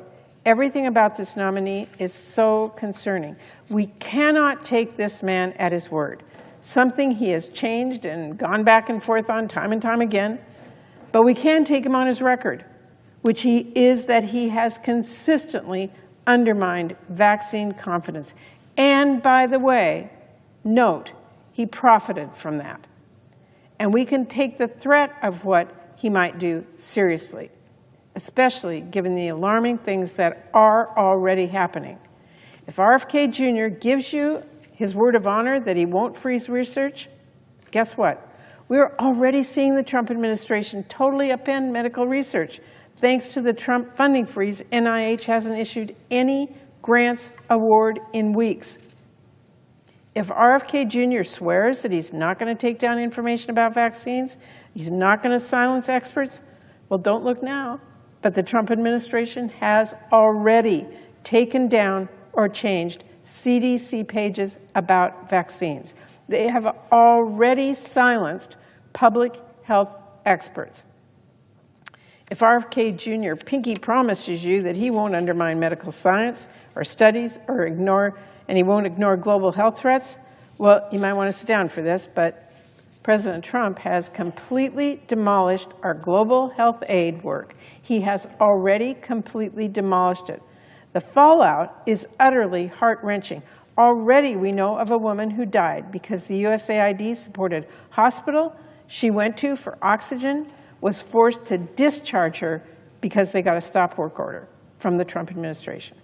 G: everything about this nominee is so concerning. We cannot take this man at his word, something he has changed and gone back and forth on time and time again. But we can take him on his record, which is that he has consistently undermined vaccine confidence. And by the way, note, he profited from that. And we can take the threat of what he might do seriously, especially given the alarming things that are already happening. If RFK Jr. gives you his word of honor that he won't freeze research, guess what? We're already seeing the Trump administration totally upend medical research. Thanks to the Trump funding freeze, NIH hasn't issued any grants award in weeks. If RFK Jr. swears that he's not going to take down information about vaccines, he's not going to silence experts, well, don't look now. But the Trump administration has already taken down or changed CDC pages about vaccines. They have already silenced public health experts. If RFK Jr. pinky promises you that he won't undermine medical science or studies or he won't ignore global health threats, well, you might want to sit down for this, but President Trump has completely demolished our global health aid work. He has already completely demolished it. The fallout is utterly heart-wrenching. Already we know of a woman who died because the USAID-supported hospital she went to for oxygen was forced to discharge her because they got a stop work order from the Trump administration.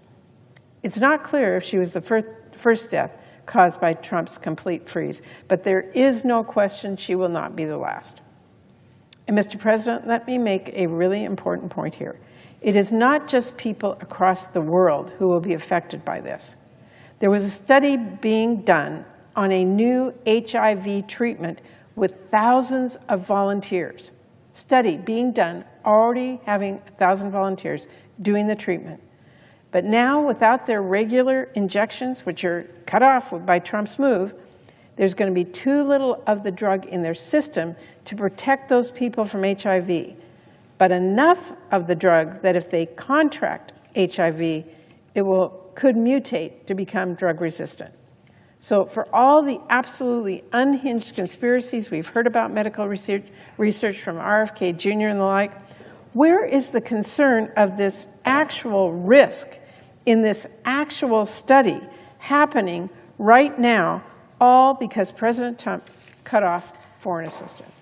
G: It's not clear if she was the first death caused by Trump's complete freeze, but there is no question she will not be the last. And Mr. President, let me make a really important point here. It is not just people across the world who will be affected by this. There was a study being done on a new HIV treatment with thousands of volunteers. Study being done, already having 1,000 volunteers doing the treatment. But now, without their regular injections, which are cut off by Trump's move, there's going to be too little of the drug in their system to protect those people from HIV, but enough of the drug that if they contract HIV, it could mutate to become drug resistant. So for all the absolutely unhinged conspiracies we've heard about medical research from RFK Jr. and the like, where is the concern of this actual risk in this actual study happening right now, all because President Trump cut off foreign assistance?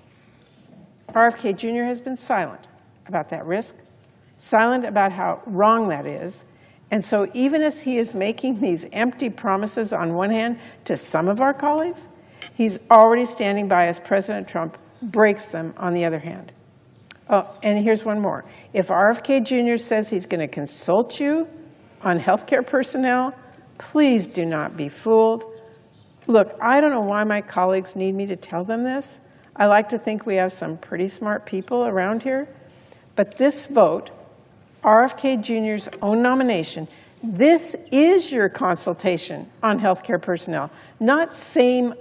G: RFK Jr. has been silent about that risk, silent about how wrong that is. And so even as he is making these empty promises on one hand to some of our colleagues, he's already standing by as President Trump breaks them on the other hand. Oh, and here's one more. If RFK Jr. says he's going to consult you on healthcare personnel, please do not be fooled. Look, I don't know why my colleagues need me to tell them this. I like to think we have some pretty smart people around here. But this vote, RFK Jr.'s own nomination, this is your consultation on healthcare personnel, not some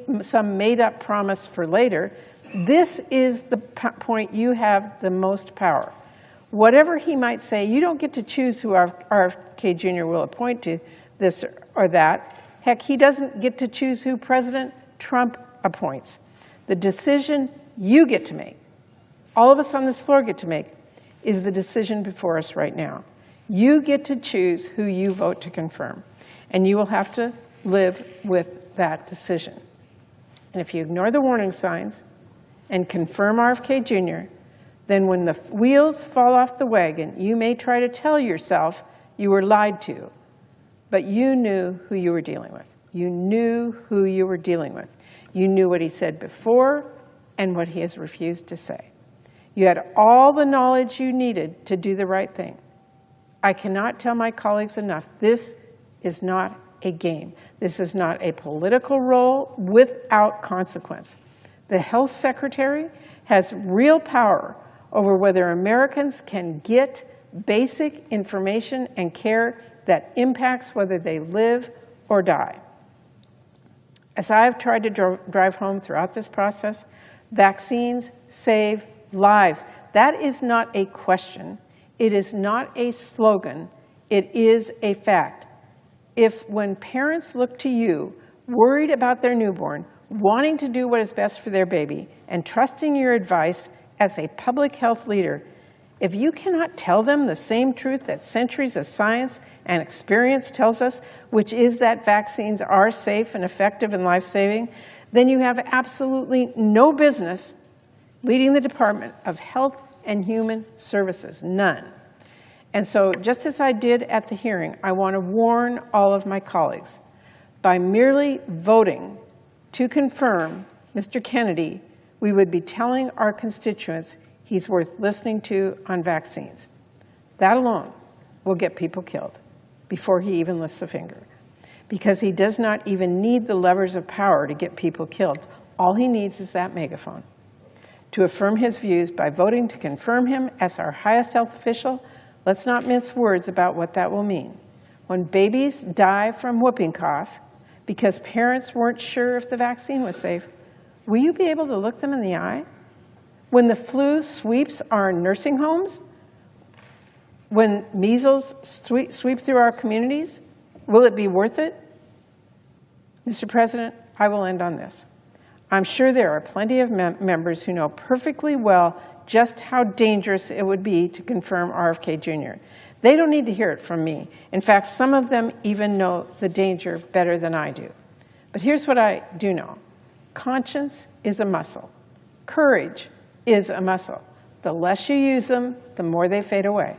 G: made-up promise for later. This is the point you have the most power. Whatever he might say, you don't get to choose who RFK Jr. will appoint to this or that. Heck, he doesn't get to choose who President Trump appoints. The decision you get to make, all of us on this floor get to make, is the decision before us right now. You get to choose who you vote to confirm, and you will have to live with that decision. And if you ignore the warning signs and confirm RFK Jr., then when the wheels fall off the wagon, you may try to tell yourself you were lied to, but you knew who you were dealing with. You knew who you were dealing with. You knew what he said before and what he has refused to say. You had all the knowledge you needed to do the right thing. I cannot tell my colleagues enough, this is not a game. This is not a political role without consequence. The health secretary has real power over whether Americans can get basic information and care that impacts whether they live or die. As I have tried to drive home throughout this process, vaccines save lives. That is not a question. It is not a slogan. It is a fact. If when parents look to you, worried about their newborn, wanting to do what is best for their baby, and trusting your advice as a public health leader, if you cannot tell them the same truth that centuries of science and experience tells us, which is that vaccines are safe and effective and life-saving, then you have absolutely no business leading the Department of Health and Human Services, none. And so just as I did at the hearing, I want to warn all of my colleagues, by merely voting to confirm Mr. Kennedy, we would be telling our constituents he's worth listening to on vaccines. That alone will get people killed before he even lifts a finger, because he does not even need the levers of power to get people killed. All he needs is that megaphone. To affirm his views by voting to confirm him as our highest health official, let's not mince words about what that will mean. When babies die from whooping cough because parents weren't sure if the vaccine was safe, will you be able to look them in the eye? When the flu sweeps our nursing homes, when measles sweep through our communities, will it be worth it? Mr. President, I will end on this. I'm sure there are plenty of members who know perfectly well just how dangerous it would be to confirm RFK Jr. They don't need to hear it from me. In fact, some of them even know the danger better than I do. But here's what I do know. Conscience is a muscle. Courage is a muscle. The less you use them, the more they fade away.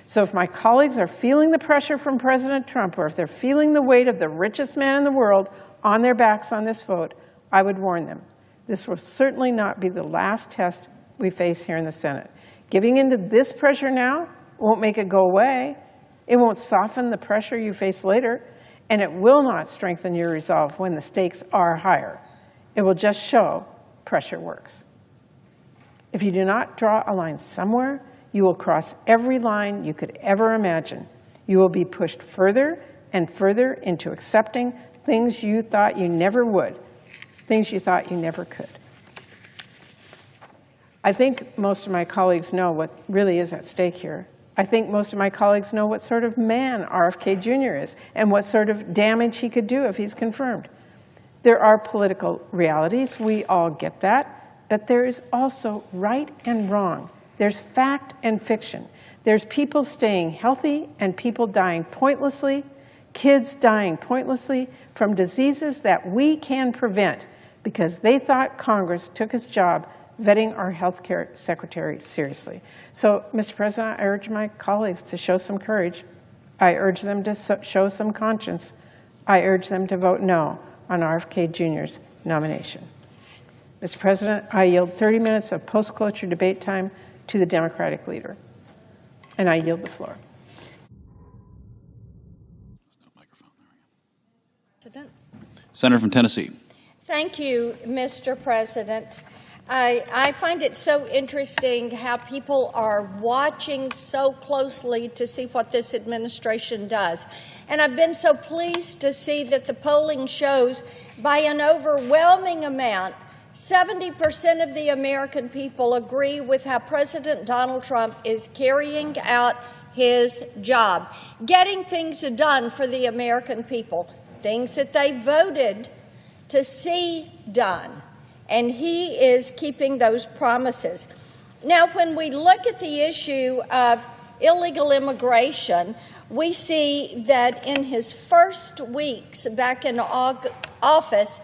G: So if my colleagues are feeling the pressure from President Trump, or if they're feeling the weight of the richest man in the world on their backs on this vote, I would warn them. This will certainly not be the last test we face here in the Senate. Giving into this pressure now won't make it go away. It won't soften the pressure you face later, and it will not strengthen your resolve when the stakes are higher. It will just show pressure works. If you do not draw a line somewhere, you will cross every line you could ever imagine. You will be pushed further and further into accepting things you thought you never would, things you thought you never could. I think most of my colleagues know what really is at stake here. I think most of my colleagues know what sort of man RFK Jr. is and what sort of damage he could do if he's confirmed. There are political realities. We all get that. But there is also right and wrong. There's fact and fiction. There's people staying healthy and people dying pointlessly, kids dying pointlessly from diseases that we can prevent because they thought Congress took its job vetting our health care secretary seriously. So, Mr. President, I urge my colleagues to show some courage. I urge them to show some conscience. I urge them to vote no on RFK Jr.'s nomination. Mr. President, I yield 30 minutes of post-cloture debate time to the Democratic leader, and I yield the floor.
C: Senator from Tennessee.
F: Thank you, Mr. President. I find it so interesting how people are watching so closely to see what this administration does. And I've been so pleased to see that the polling shows by an overwhelming amount 70% of the American people agree with how President Donald Trump is carrying out his job, getting things done for the American people, things that they voted to see done. And he is keeping those promises. Now, when we look at the issue of illegal immigration, we see that in his first weeks back in office,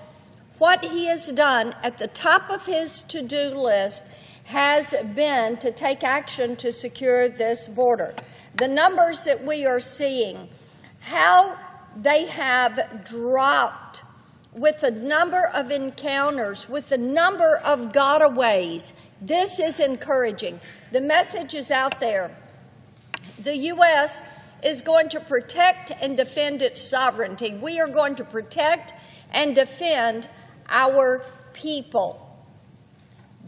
F: what he has done at the top of his to-do list has been to take action to secure this border. The numbers that we are seeing, how they have dropped with the number of encounters, with the number of gotaways, this is encouraging. The message is out there. The U.S. is going to protect and defend its sovereignty. We are going to protect and defend our people.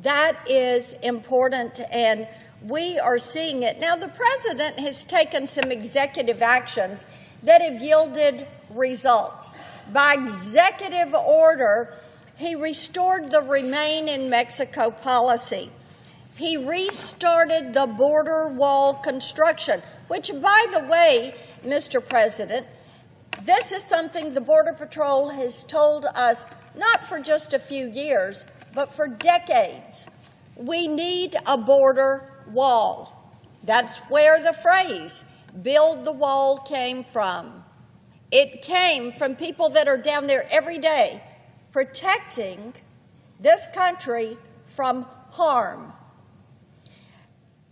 F: That is important, and we are seeing it. Now, the president has taken some executive actions that have yielded results. By executive order, he restored the Remain in Mexico policy. He restarted the border wall construction, which, by the way, Mr. President, this is something the Border Patrol has told us not for just a few years, but for decades. We need a border wall. That's where the phrase, build the wall, came from. It came from people that are down there every day protecting this country from harm.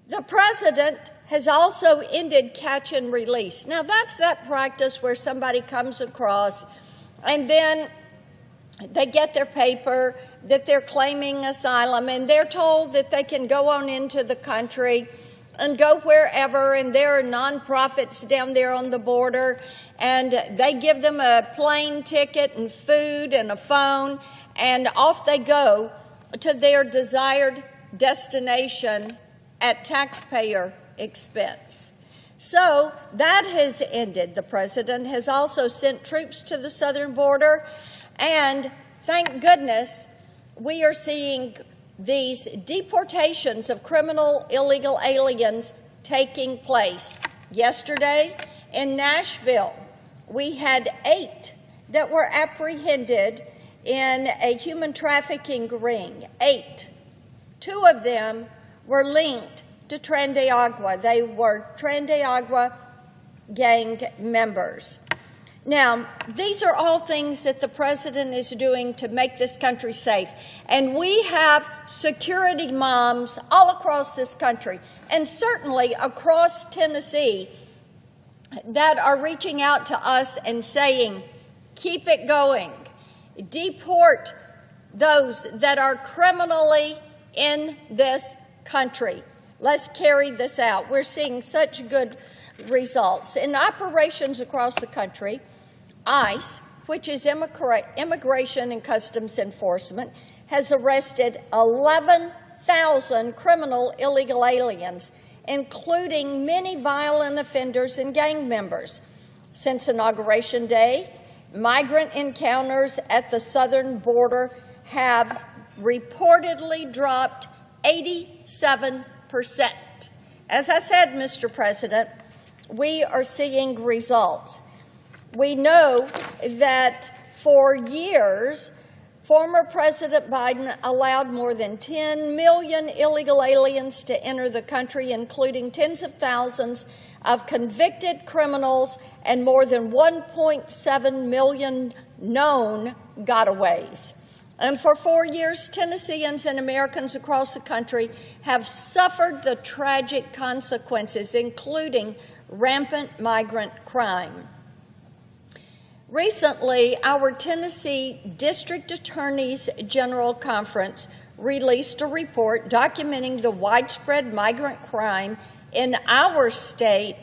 F: The president has also ended catch and release. Now, that's that practice where somebody comes across and then they get their paper that they're claiming asylum and they're told that they can go on into the country and go wherever, and there are nonprofits down there on the border, and they give them a plane ticket and food and a phone, and off they go to their desired destination at taxpayer expense. So that has ended. The president has also sent troops to the southern border, and thank goodness we are seeing these deportations of criminal illegal aliens taking place. Yesterday in Nashville, we had 8 that were apprehended in a human trafficking ring. 8. 2 of them were linked to Tren de Agua. They were Tren de Agua gang members. Now, these are all things that the president is doing to make this country safe. And we have security moms all across this country, and certainly across Tennessee, that are reaching out to us and saying, keep it going. Deport those that are criminally in this country. Let's carry this out. We're seeing such good results. In operations across the country, ICE, which is Immigration and Customs Enforcement, has arrested 11,000 criminal illegal aliens including many violent offenders and gang members. Since Inauguration Day, migrant encounters at the southern border have reportedly dropped 87%. As I said, Mr. President, we are seeing results. We know that for years, former President Biden allowed more than 10 million illegal aliens to enter the country, including tens of thousands of convicted criminals and more than 1.7 million known gotaways. And for 4 years, Tennesseans and Americans across the country have suffered the tragic consequences, including rampant migrant crime. Recently, our Tennessee District Attorneys General Conference released a report documenting the widespread migrant crime in our state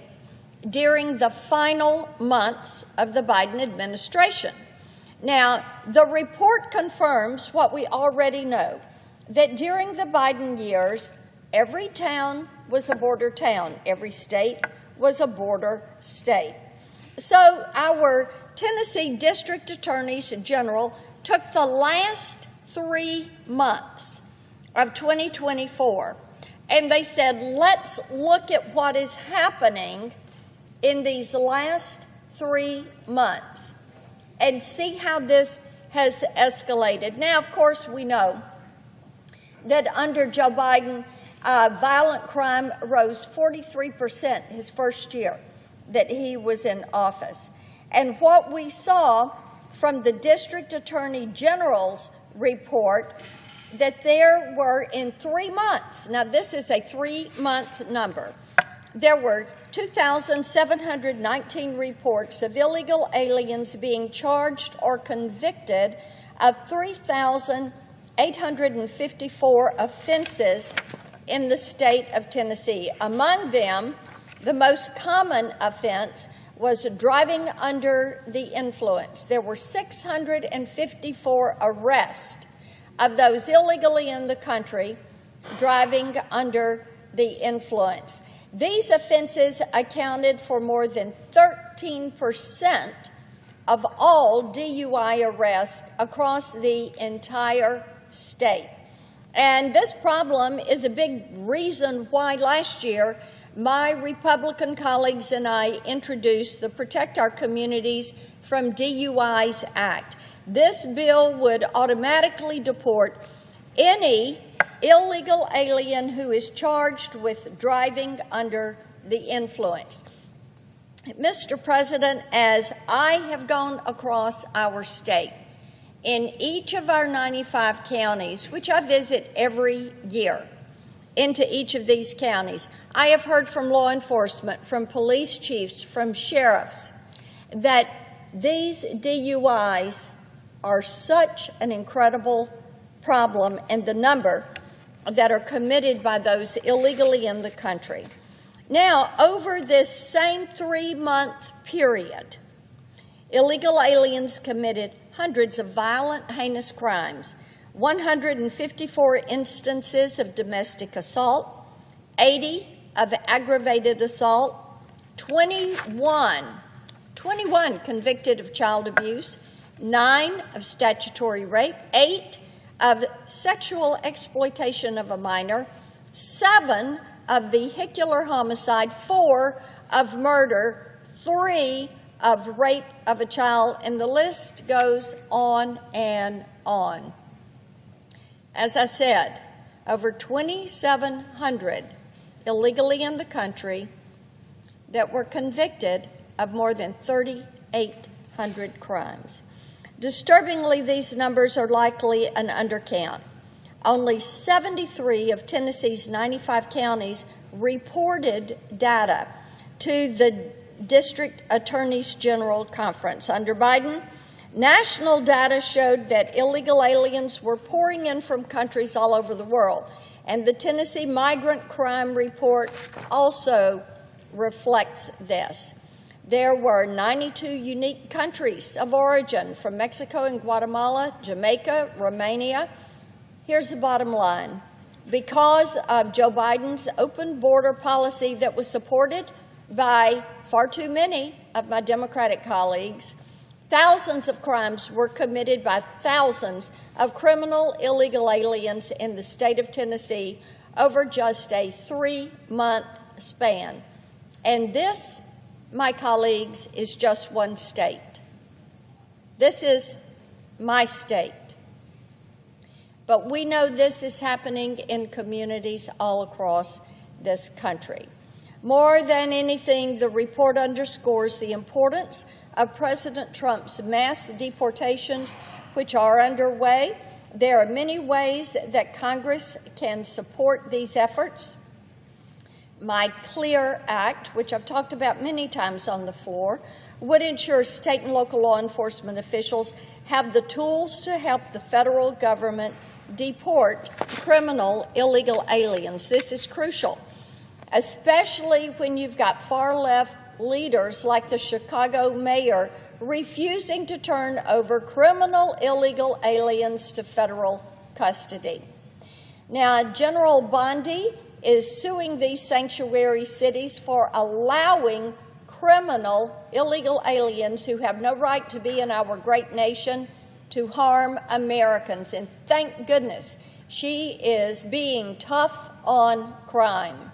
F: during the final months of the Biden administration. Now, the report confirms what we already know, that during the Biden years, every town was a border town, every state was a border state. So our Tennessee District Attorneys General took the last 3 months of 2024 and they said, let's look at what is happening in these last 3 months and see how this has escalated. Now, of course, we know that under Joe Biden, violent crime rose 43% his first year that he was in office. And what we saw from the District Attorney General's report, that there were in 3 months, now this is a 3-month number, there were 2,719 reports of illegal aliens being charged or convicted of 3,854 offenses in the state of Tennessee. Among them, the most common offense was driving under the influence. There were 654 arrests of those illegally in the country driving under the influence. These offenses accounted for more than 13% of all DUI arrests across the entire state. And this problem is a big reason why last year my Republican colleagues and I introduced the Protect Our Communities from DUIs Act. This bill would automatically deport any illegal alien who is charged with driving under the influence. Mr. President, as I have gone across our state, in each of our 95 counties, which I visit every year, into each of these counties, I have heard from law enforcement, from police chiefs, from sheriffs, that these DUIs are such an incredible problem, and the number that are committed by those illegally in the country. Now, over this same 3-month period, illegal aliens committed hundreds of violent, heinous crimes, 154 instances of domestic assault, 80 of aggravated assault, 21 convicted of child abuse, 9 of statutory rape, 8 of sexual exploitation of a minor, 7 of vehicular homicide, 4 of murder, 3 of rape of a child, and the list goes on and on. As I said, over 2,700 illegally in the country that were convicted of more than 3,800 crimes. Disturbingly, these numbers are likely an undercount. Only 73 of Tennessee's 95 counties reported data to the District Attorneys General Conference. Under Biden, national data showed that illegal aliens were pouring in from countries all over the world, and the Tennessee Migrant Crime Report also reflects this. There were 92 unique countries of origin from Mexico and Guatemala, Jamaica, Romania. Here's the bottom line. because of Joe Biden's open border policy that was supported by far too many of my Democratic colleagues, thousands of crimes were committed by thousands of criminal illegal aliens in the state of Tennessee over just a 3-month span. And this, my colleagues, is just one state. This is my state. But we know this is happening in communities all across this country. More than anything, the report underscores the importance of President Trump's mass deportations, which are underway. There are many ways that Congress can support these efforts. My CLEAR Act, which I've talked about many times on the floor, would ensure state and local law enforcement officials have the tools to help the federal government deport criminal illegal aliens. This is crucial, especially when you've got far-left leaders like the Chicago mayor refusing to turn over criminal illegal aliens to federal custody. Now, General Bondi is suing these sanctuary cities for allowing criminal illegal aliens who have no right to be in our great nation to harm Americans. And thank goodness she is being tough on crime.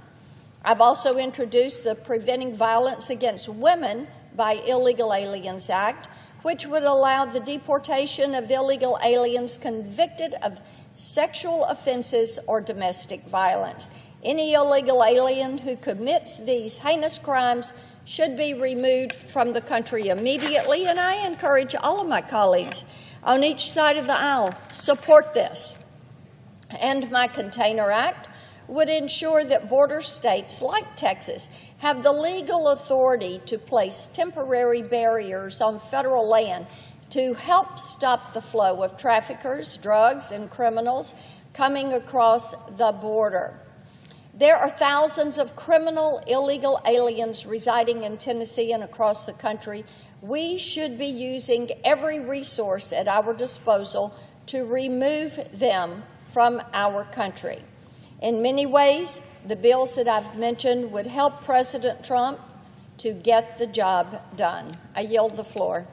F: I've also introduced the Preventing Violence Against Women by Illegal Aliens Act, which would allow the deportation of illegal aliens convicted of sexual offenses or domestic violence. Any illegal alien who commits these heinous crimes should be removed from the country immediately, and I encourage all of my colleagues on each side of the aisle, support this. And my Container Act would ensure that border states like Texas have the legal authority to place temporary barriers on federal land to help stop the flow of traffickers, drugs, and criminals coming across the border. There are thousands of criminal illegal aliens residing in Tennessee and across the country. We should be using every resource at our disposal to remove them from our country. In many ways, the bills that I've mentioned would help President Trump to get the job done. I yield the floor.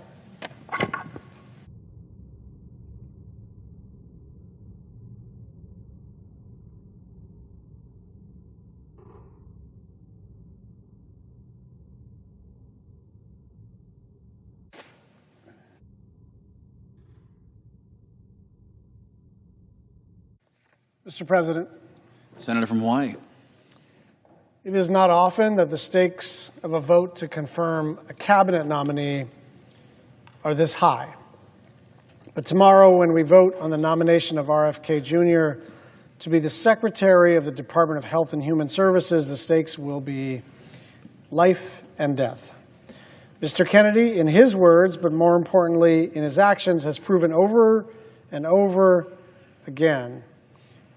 H: Mr. President,
C: Senator from Hawaii.
H: it is not often that the stakes of a vote to confirm a cabinet nominee are this high. But tomorrow, when we vote on the nomination of RFK Jr. to be the Secretary of the Department of Health and Human Services, the stakes will be life and death. Mr. Kennedy, in his words, but more importantly in his actions, has proven over and over again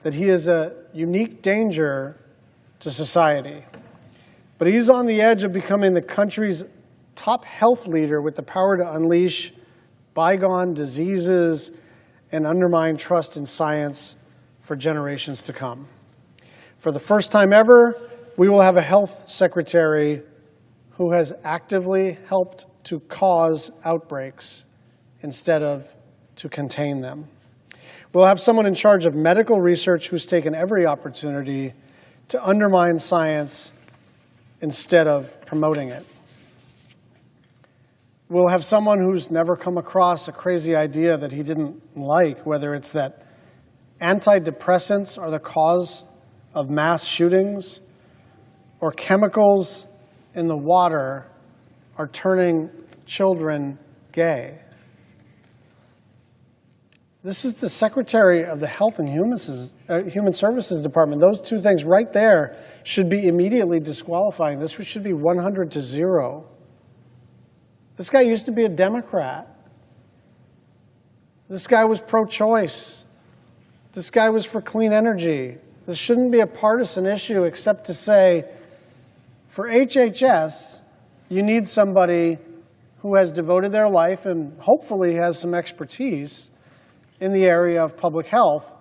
H: that he is a unique danger to society. But he's on the edge of becoming the country's top health leader with the power to unleash bygone diseases and undermine trust in science for generations to come. For the first time ever, we will have a health secretary who has actively helped to cause outbreaks instead of to contain them. We'll have someone in charge of medical research who's taken every opportunity to undermine science instead of promoting it. We'll have someone who's never come across a crazy idea that he didn't like, whether it's that antidepressants are the cause of mass shootings or chemicals in the water are turning children gay. This is the Secretary of the Health and Human Services Department. Those two things right there should be immediately disqualifying. This should be 100-0. This guy used to be a Democrat. This guy was pro-choice. This guy was for clean energy. This shouldn't be a partisan issue except to say, for HHS, you need somebody who has devoted their life and hopefully has some expertise in the area of public health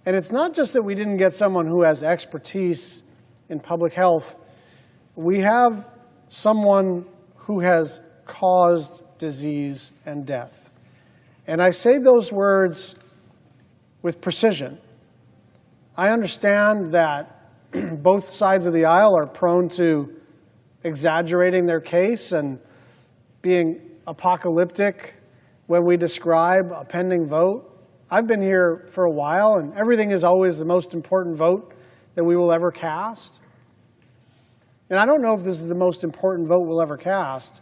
H: And it's not just that we didn't get someone who has expertise in public health. We have someone who has caused disease and death. And I say those words with precision. I understand that both sides of the aisle are prone to exaggerating their case and being apocalyptic when we describe a pending vote. I've been here for a while, and everything is always the most important vote that we will ever cast. And I don't know if this is the most important vote we'll ever cast.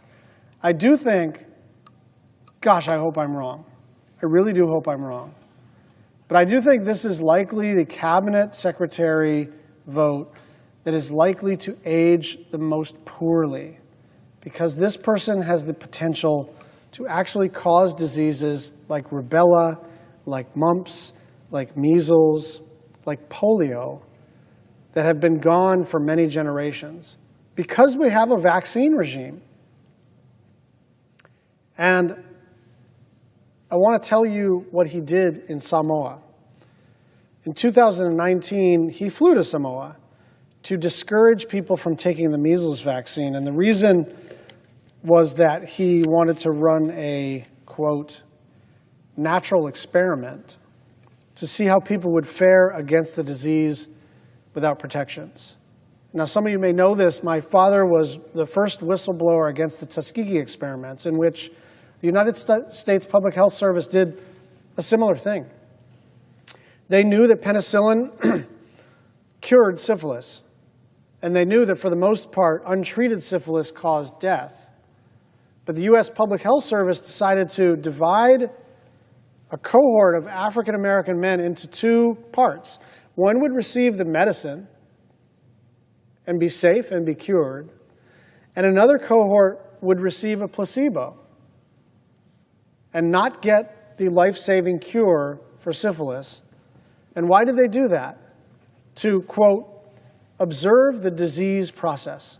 H: I do think, gosh, I hope I'm wrong. I really do hope I'm wrong. But I do think this is likely the cabinet secretary vote that is likely to age the most poorly, because this person has the potential to actually cause diseases like rubella, like mumps, like measles, like polio, that have been gone for many generations, because we have a vaccine regime. And I want to tell you what he did in Samoa. In 2019, he flew to Samoa to discourage people from taking the measles vaccine. And the reason was that he wanted to run a, quote, natural experiment to see how people would fare against the disease without protections. Now, some of you may know this. My father was the first whistleblower against the Tuskegee experiments, in which the United States Public Health Service did a similar thing. They knew that penicillin cured syphilis, and they knew that for the most part, untreated syphilis caused death. But the U.S. Public Health Service decided to divide a cohort of African American men into two parts. One would receive the medicine and be safe and be cured, and another cohort would receive a placebo and not get the life-saving cure for syphilis. And why did they do that? To, quote, observe the disease process.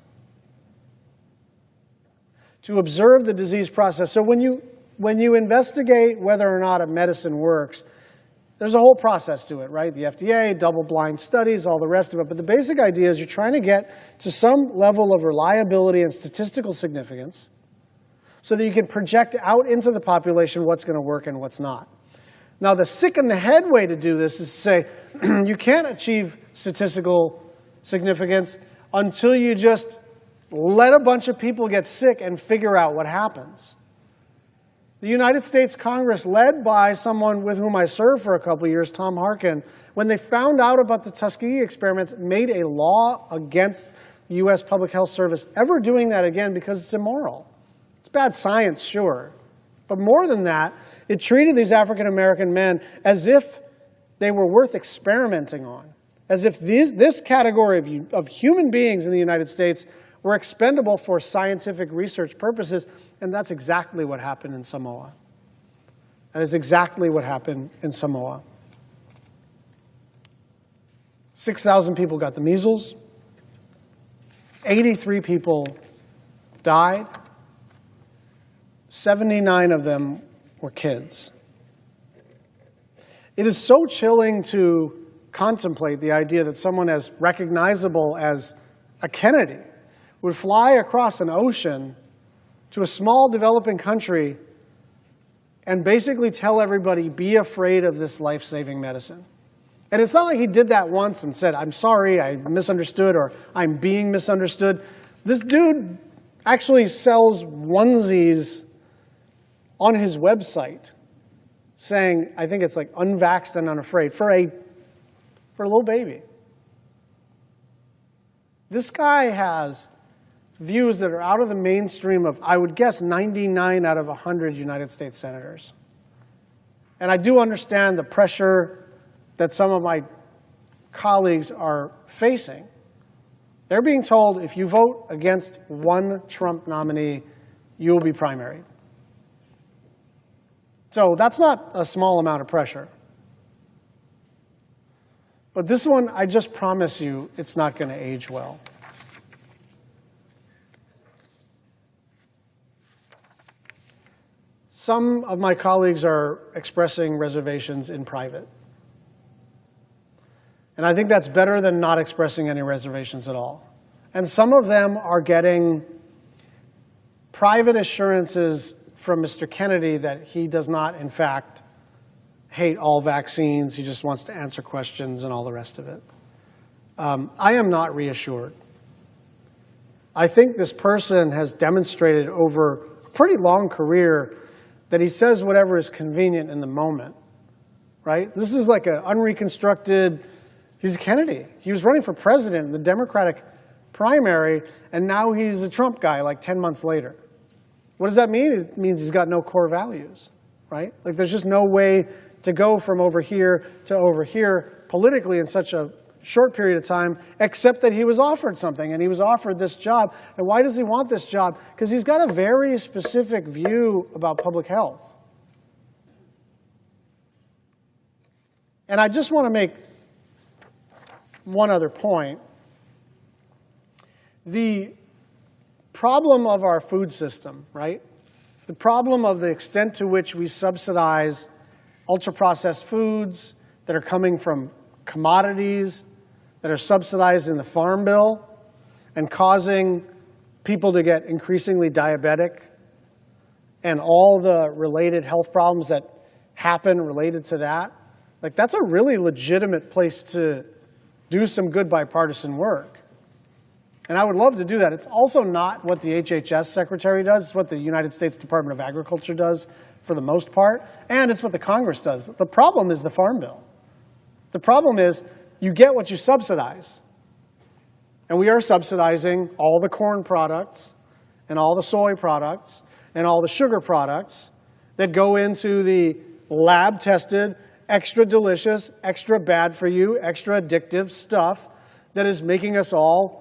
H: To observe the disease process. So when you investigate whether or not a medicine works, there's a whole process to it, right? The FDA, double-blind studies, all the rest of it. But the basic idea is you're trying to get to some level of reliability and statistical significance so that you can project out into the population what's going to work and what's not. Now, the sick in the head way to do this is to say you can't achieve statistical significance until you just let a bunch of people get sick and figure out what happens. The United States Congress, led by someone with whom I served for a couple of years, Tom Harkin, when they found out about the Tuskegee experiments, made a law against the U.S. Public Health Service ever doing that again because it's immoral. It's bad science, sure. But more than that, it treated these African American men as if they were worth experimenting on, as if this category of human beings in the United States were expendable for scientific research purposes, and that's exactly what happened in Samoa. That is exactly what happened in Samoa. 6,000 people got the measles. 83 people died. 79 of them were kids. It is so chilling to contemplate the idea that someone as recognizable as a Kennedy would fly across an ocean to a small developing country and basically tell everybody, be afraid of this life-saving medicine. And it's not like he did that once and said, I'm sorry, I misunderstood, or I'm being misunderstood. This dude actually sells onesies on his website saying, I think it's like unvaxxed and unafraid, for a little baby. This guy has views that are out of the mainstream of, I would guess, 99 out of 100 United States senators. And I do understand the pressure that some of my colleagues are facing. They're being told, if you vote against one Trump nominee, you will be primaried. So that's not a small amount of pressure. But this one, I just promise you, it's not going to age well. Some of my colleagues are expressing reservations in private. And I think that's better than not expressing any reservations at all. And some of them are getting private assurances from Mr. Kennedy that he does not, in fact, hate all vaccines. He just wants to answer questions and all the rest of it. I am not reassured. I think this person has demonstrated over a pretty long career that he says whatever is convenient in the moment, right? This is like an unreconstructed, he's Kennedy. He was running for president in the Democratic primary, and now he's a Trump guy like 10 months later. What does that mean? It means he's got no core values, right? Like there's just no way to go from over here to over here politically in such a short period of time, except that he was offered something, and he was offered this job. And why does he want this job? Because he's got a very specific view about public health. And I just want to make one other point. The problem of our food system, right? The problem of the extent to which we subsidize ultra-processed foods that are coming from commodities that are subsidized in the Farm Bill and causing people to get increasingly diabetic and all the related health problems that happen related to that. Like, that's a really legitimate place to do some good bipartisan work. And I would love to do that. It's also not what the HHS secretary does. It's what the United States Department of Agriculture does for the most part. And it's what the Congress does. The problem is the Farm Bill. The problem is you get what you subsidize. And we are subsidizing all the corn products and all the soy products and all the sugar products that go into the lab-tested, extra delicious, extra bad for you, extra addictive stuff that is making us all,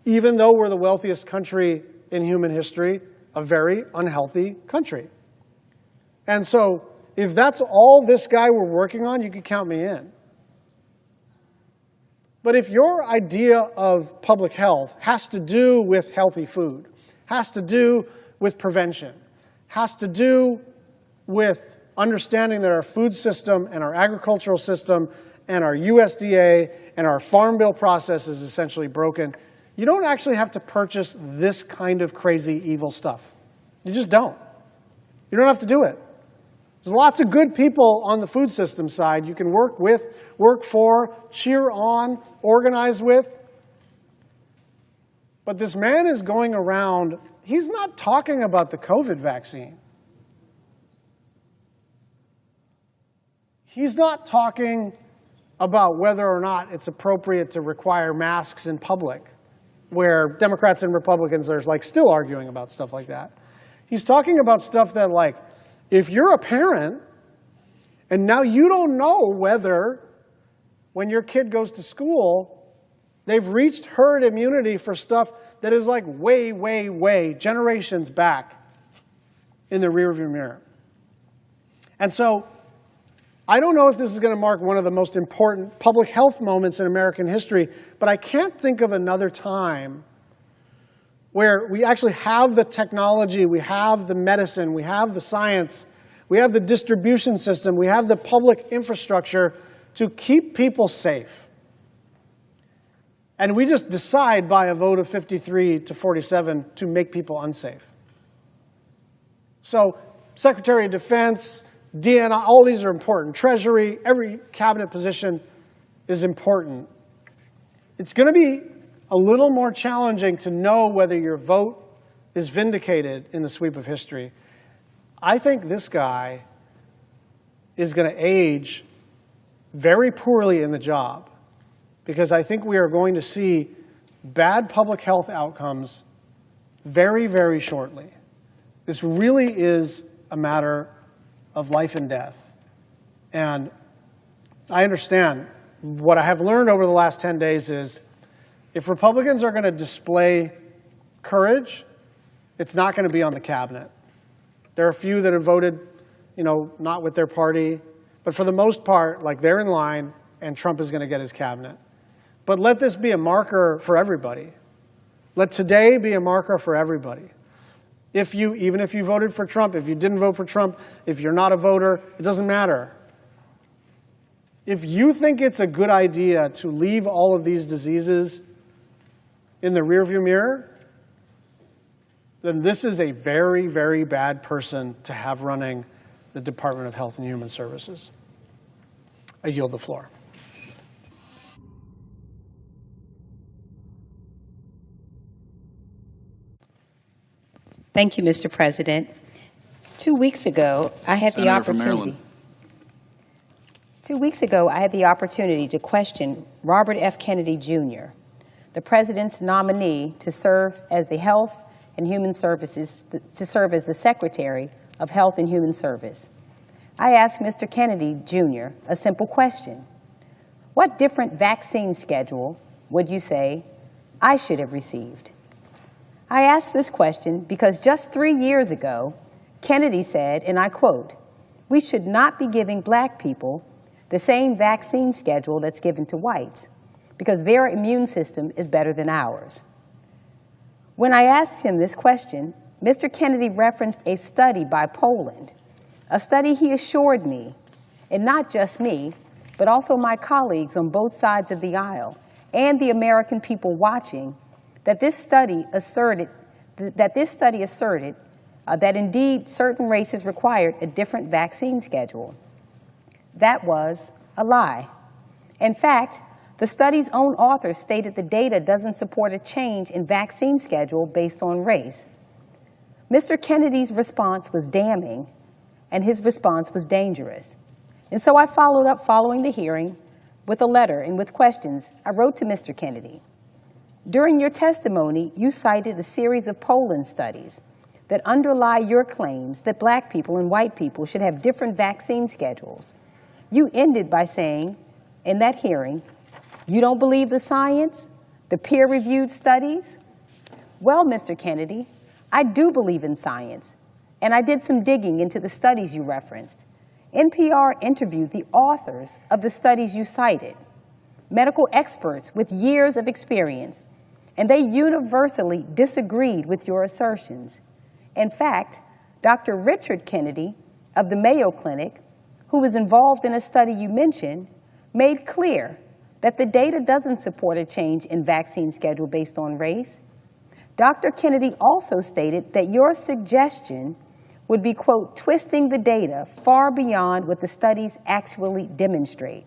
H: even though we're the wealthiest country in human history, a very unhealthy country. And so if that's all this guy we're working on, you can count me in. But if your idea of public health has to do with healthy food, has to do with prevention, has to do with understanding that our food system and our agricultural system and our USDA and our Farm Bill process is essentially broken, you don't actually have to purchase this kind of crazy, evil stuff. You just don't. You don't have to do it. There's lots of good people on the food system side you can work with, work for, cheer on, organize with. But this man is going around, he's not talking about the COVID vaccine. He's not talking about whether or not it's appropriate to require masks in public, where Democrats and Republicans are like still arguing about stuff like that. He's talking about stuff that, like, if you're a parent and now you don't know whether when your kid goes to school, they've reached herd immunity for stuff that is like way, way, way generations back in the rearview mirror. And so I don't know if this is going to mark one of the most important public health moments in American history, but I can't think of another time where we actually have the technology, we have the medicine, we have the science, we have the distribution system, we have the public infrastructure to keep people safe. And we just decide by a vote of 53 to 47 to make people unsafe. So Secretary of Defense, DNI, all these are important. Treasury, every cabinet position is important. It's going to be a little more challenging to know whether your vote is vindicated in the sweep of history. I think this guy is going to age very poorly in the job because I think we are going to see bad public health outcomes very, very shortly. This really is a matter of life and death. And I understand. What I have learned over the last 10 days is if Republicans are going to display courage, it's not going to be on the cabinet. There are a few that have voted, not with their party. But for the most part, like, they're in line, and Trump is going to get his cabinet. But let this be a marker for everybody. Let today be a marker for everybody. Even if you voted for Trump, if you didn't vote for Trump, if you're not a voter, it doesn't matter. If you think it's a good idea to leave all of these diseases in the rearview mirror, then this is a very, very bad person to have running the Department of Health and Human Services. I yield the floor.
I: Thank you, Mr. President. 2 weeks ago, I had the
C: Senator from
I: opportunity.
C: Maryland.
I: 2 weeks ago, I had the opportunity to question Robert F. Kennedy, Jr., the President's nominee to serve as the Health and Human Services, to serve as the Secretary of Health and Human Service. I asked Mr. Kennedy, Jr., a simple question. What different vaccine schedule would you say I should have received? I asked this question because just 3 years ago, Kennedy said, and I quote, "We should not be giving black people the same vaccine schedule that's given to whites because their immune system is better than ours." When I asked him this question, Mr. Kennedy referenced a study by Poland, a study he assured me, and not just me, but also my colleagues on both sides of the aisle and the American people watching, that this study asserted that indeed certain races required a different vaccine schedule. That was a lie. In fact, the study's own authors stated the data doesn't support a change in vaccine schedule based on race. Mr. Kennedy's response was damning, and his response was dangerous. And so I followed up following the hearing with a letter and with questions I wrote to Mr. Kennedy. During your testimony, you cited a series of Poland studies that underlie your claims that black people and white people should have different vaccine schedules. You ended by saying, in that hearing, you don't believe the science, the peer-reviewed studies? Well, Mr. Kennedy, I do believe in science, and I did some digging into the studies you referenced. NPR interviewed the authors of the studies you cited, medical experts with years of experience, and they universally disagreed with your assertions. In fact, Dr. Richard Kennedy of the Mayo Clinic, who was involved in a study you mentioned, made clear that the data doesn't support a change in vaccine schedule based on race. Dr. Kennedy also stated that your suggestion would be, quote, twisting the data far beyond what the studies actually demonstrate.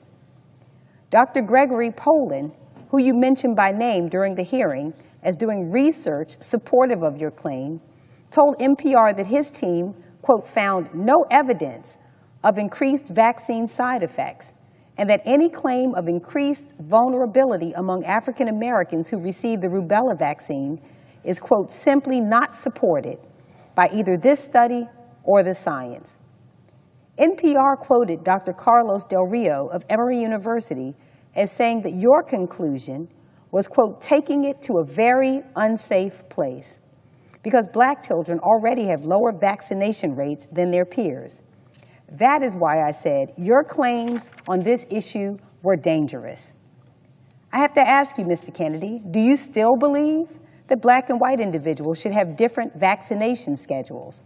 I: Dr. Gregory Poland, who you mentioned by name during the hearing as doing research supportive of your claim, told NPR that his team, quote, found no evidence of increased vaccine side effects, and that any claim of increased vulnerability among African Americans who received the rubella vaccine is, quote, simply not supported by either this study or the science. NPR quoted Dr. Carlos Del Rio of Emory University as saying that your conclusion was, quote, taking it to a very unsafe place because black children already have lower vaccination rates than their peers. That is why I said your claims on this issue were dangerous. I have to ask you, Mr. Kennedy, do you still believe that black and white individuals should have different vaccination schedules?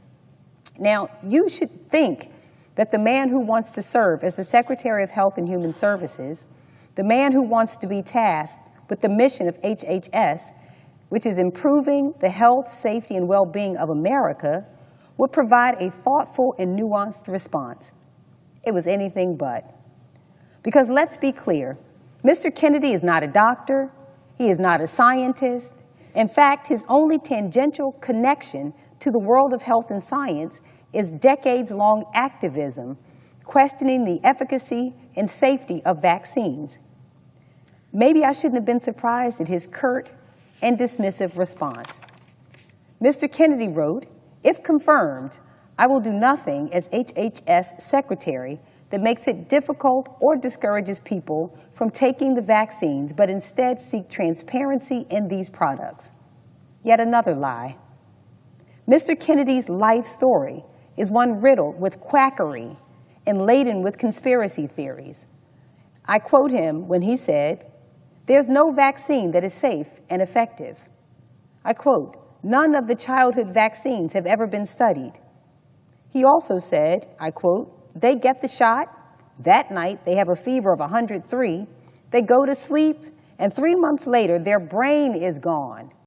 I: Now, you should think that the man who wants to serve as the Secretary of Health and Human Services, the man who wants to be tasked with the mission of HHS, which is improving the health, safety, and well-being of America, would provide a thoughtful and nuanced response. It was anything but. Because let's be clear, Mr. Kennedy is not a doctor, he is not a scientist. In fact, his only tangential connection to the world of health and science is decades-long activism questioning the efficacy and safety of vaccines. Maybe I shouldn't have been surprised at his curt and dismissive response. Mr. Kennedy wrote, "If confirmed, I will do nothing as HHS Secretary that makes it difficult or discourages people from taking the vaccines, but instead seek transparency in these products." Yet another lie. Mr. Kennedy's life story is one riddled with quackery and laden with conspiracy theories. I quote him when he said, "There's no vaccine that is safe and effective." I quote, "None of the childhood vaccines have ever been studied." He also said, I quote, "They get the shot, That night, they have a fever of 103. They go to sleep, and 3 months later, their brain is gone.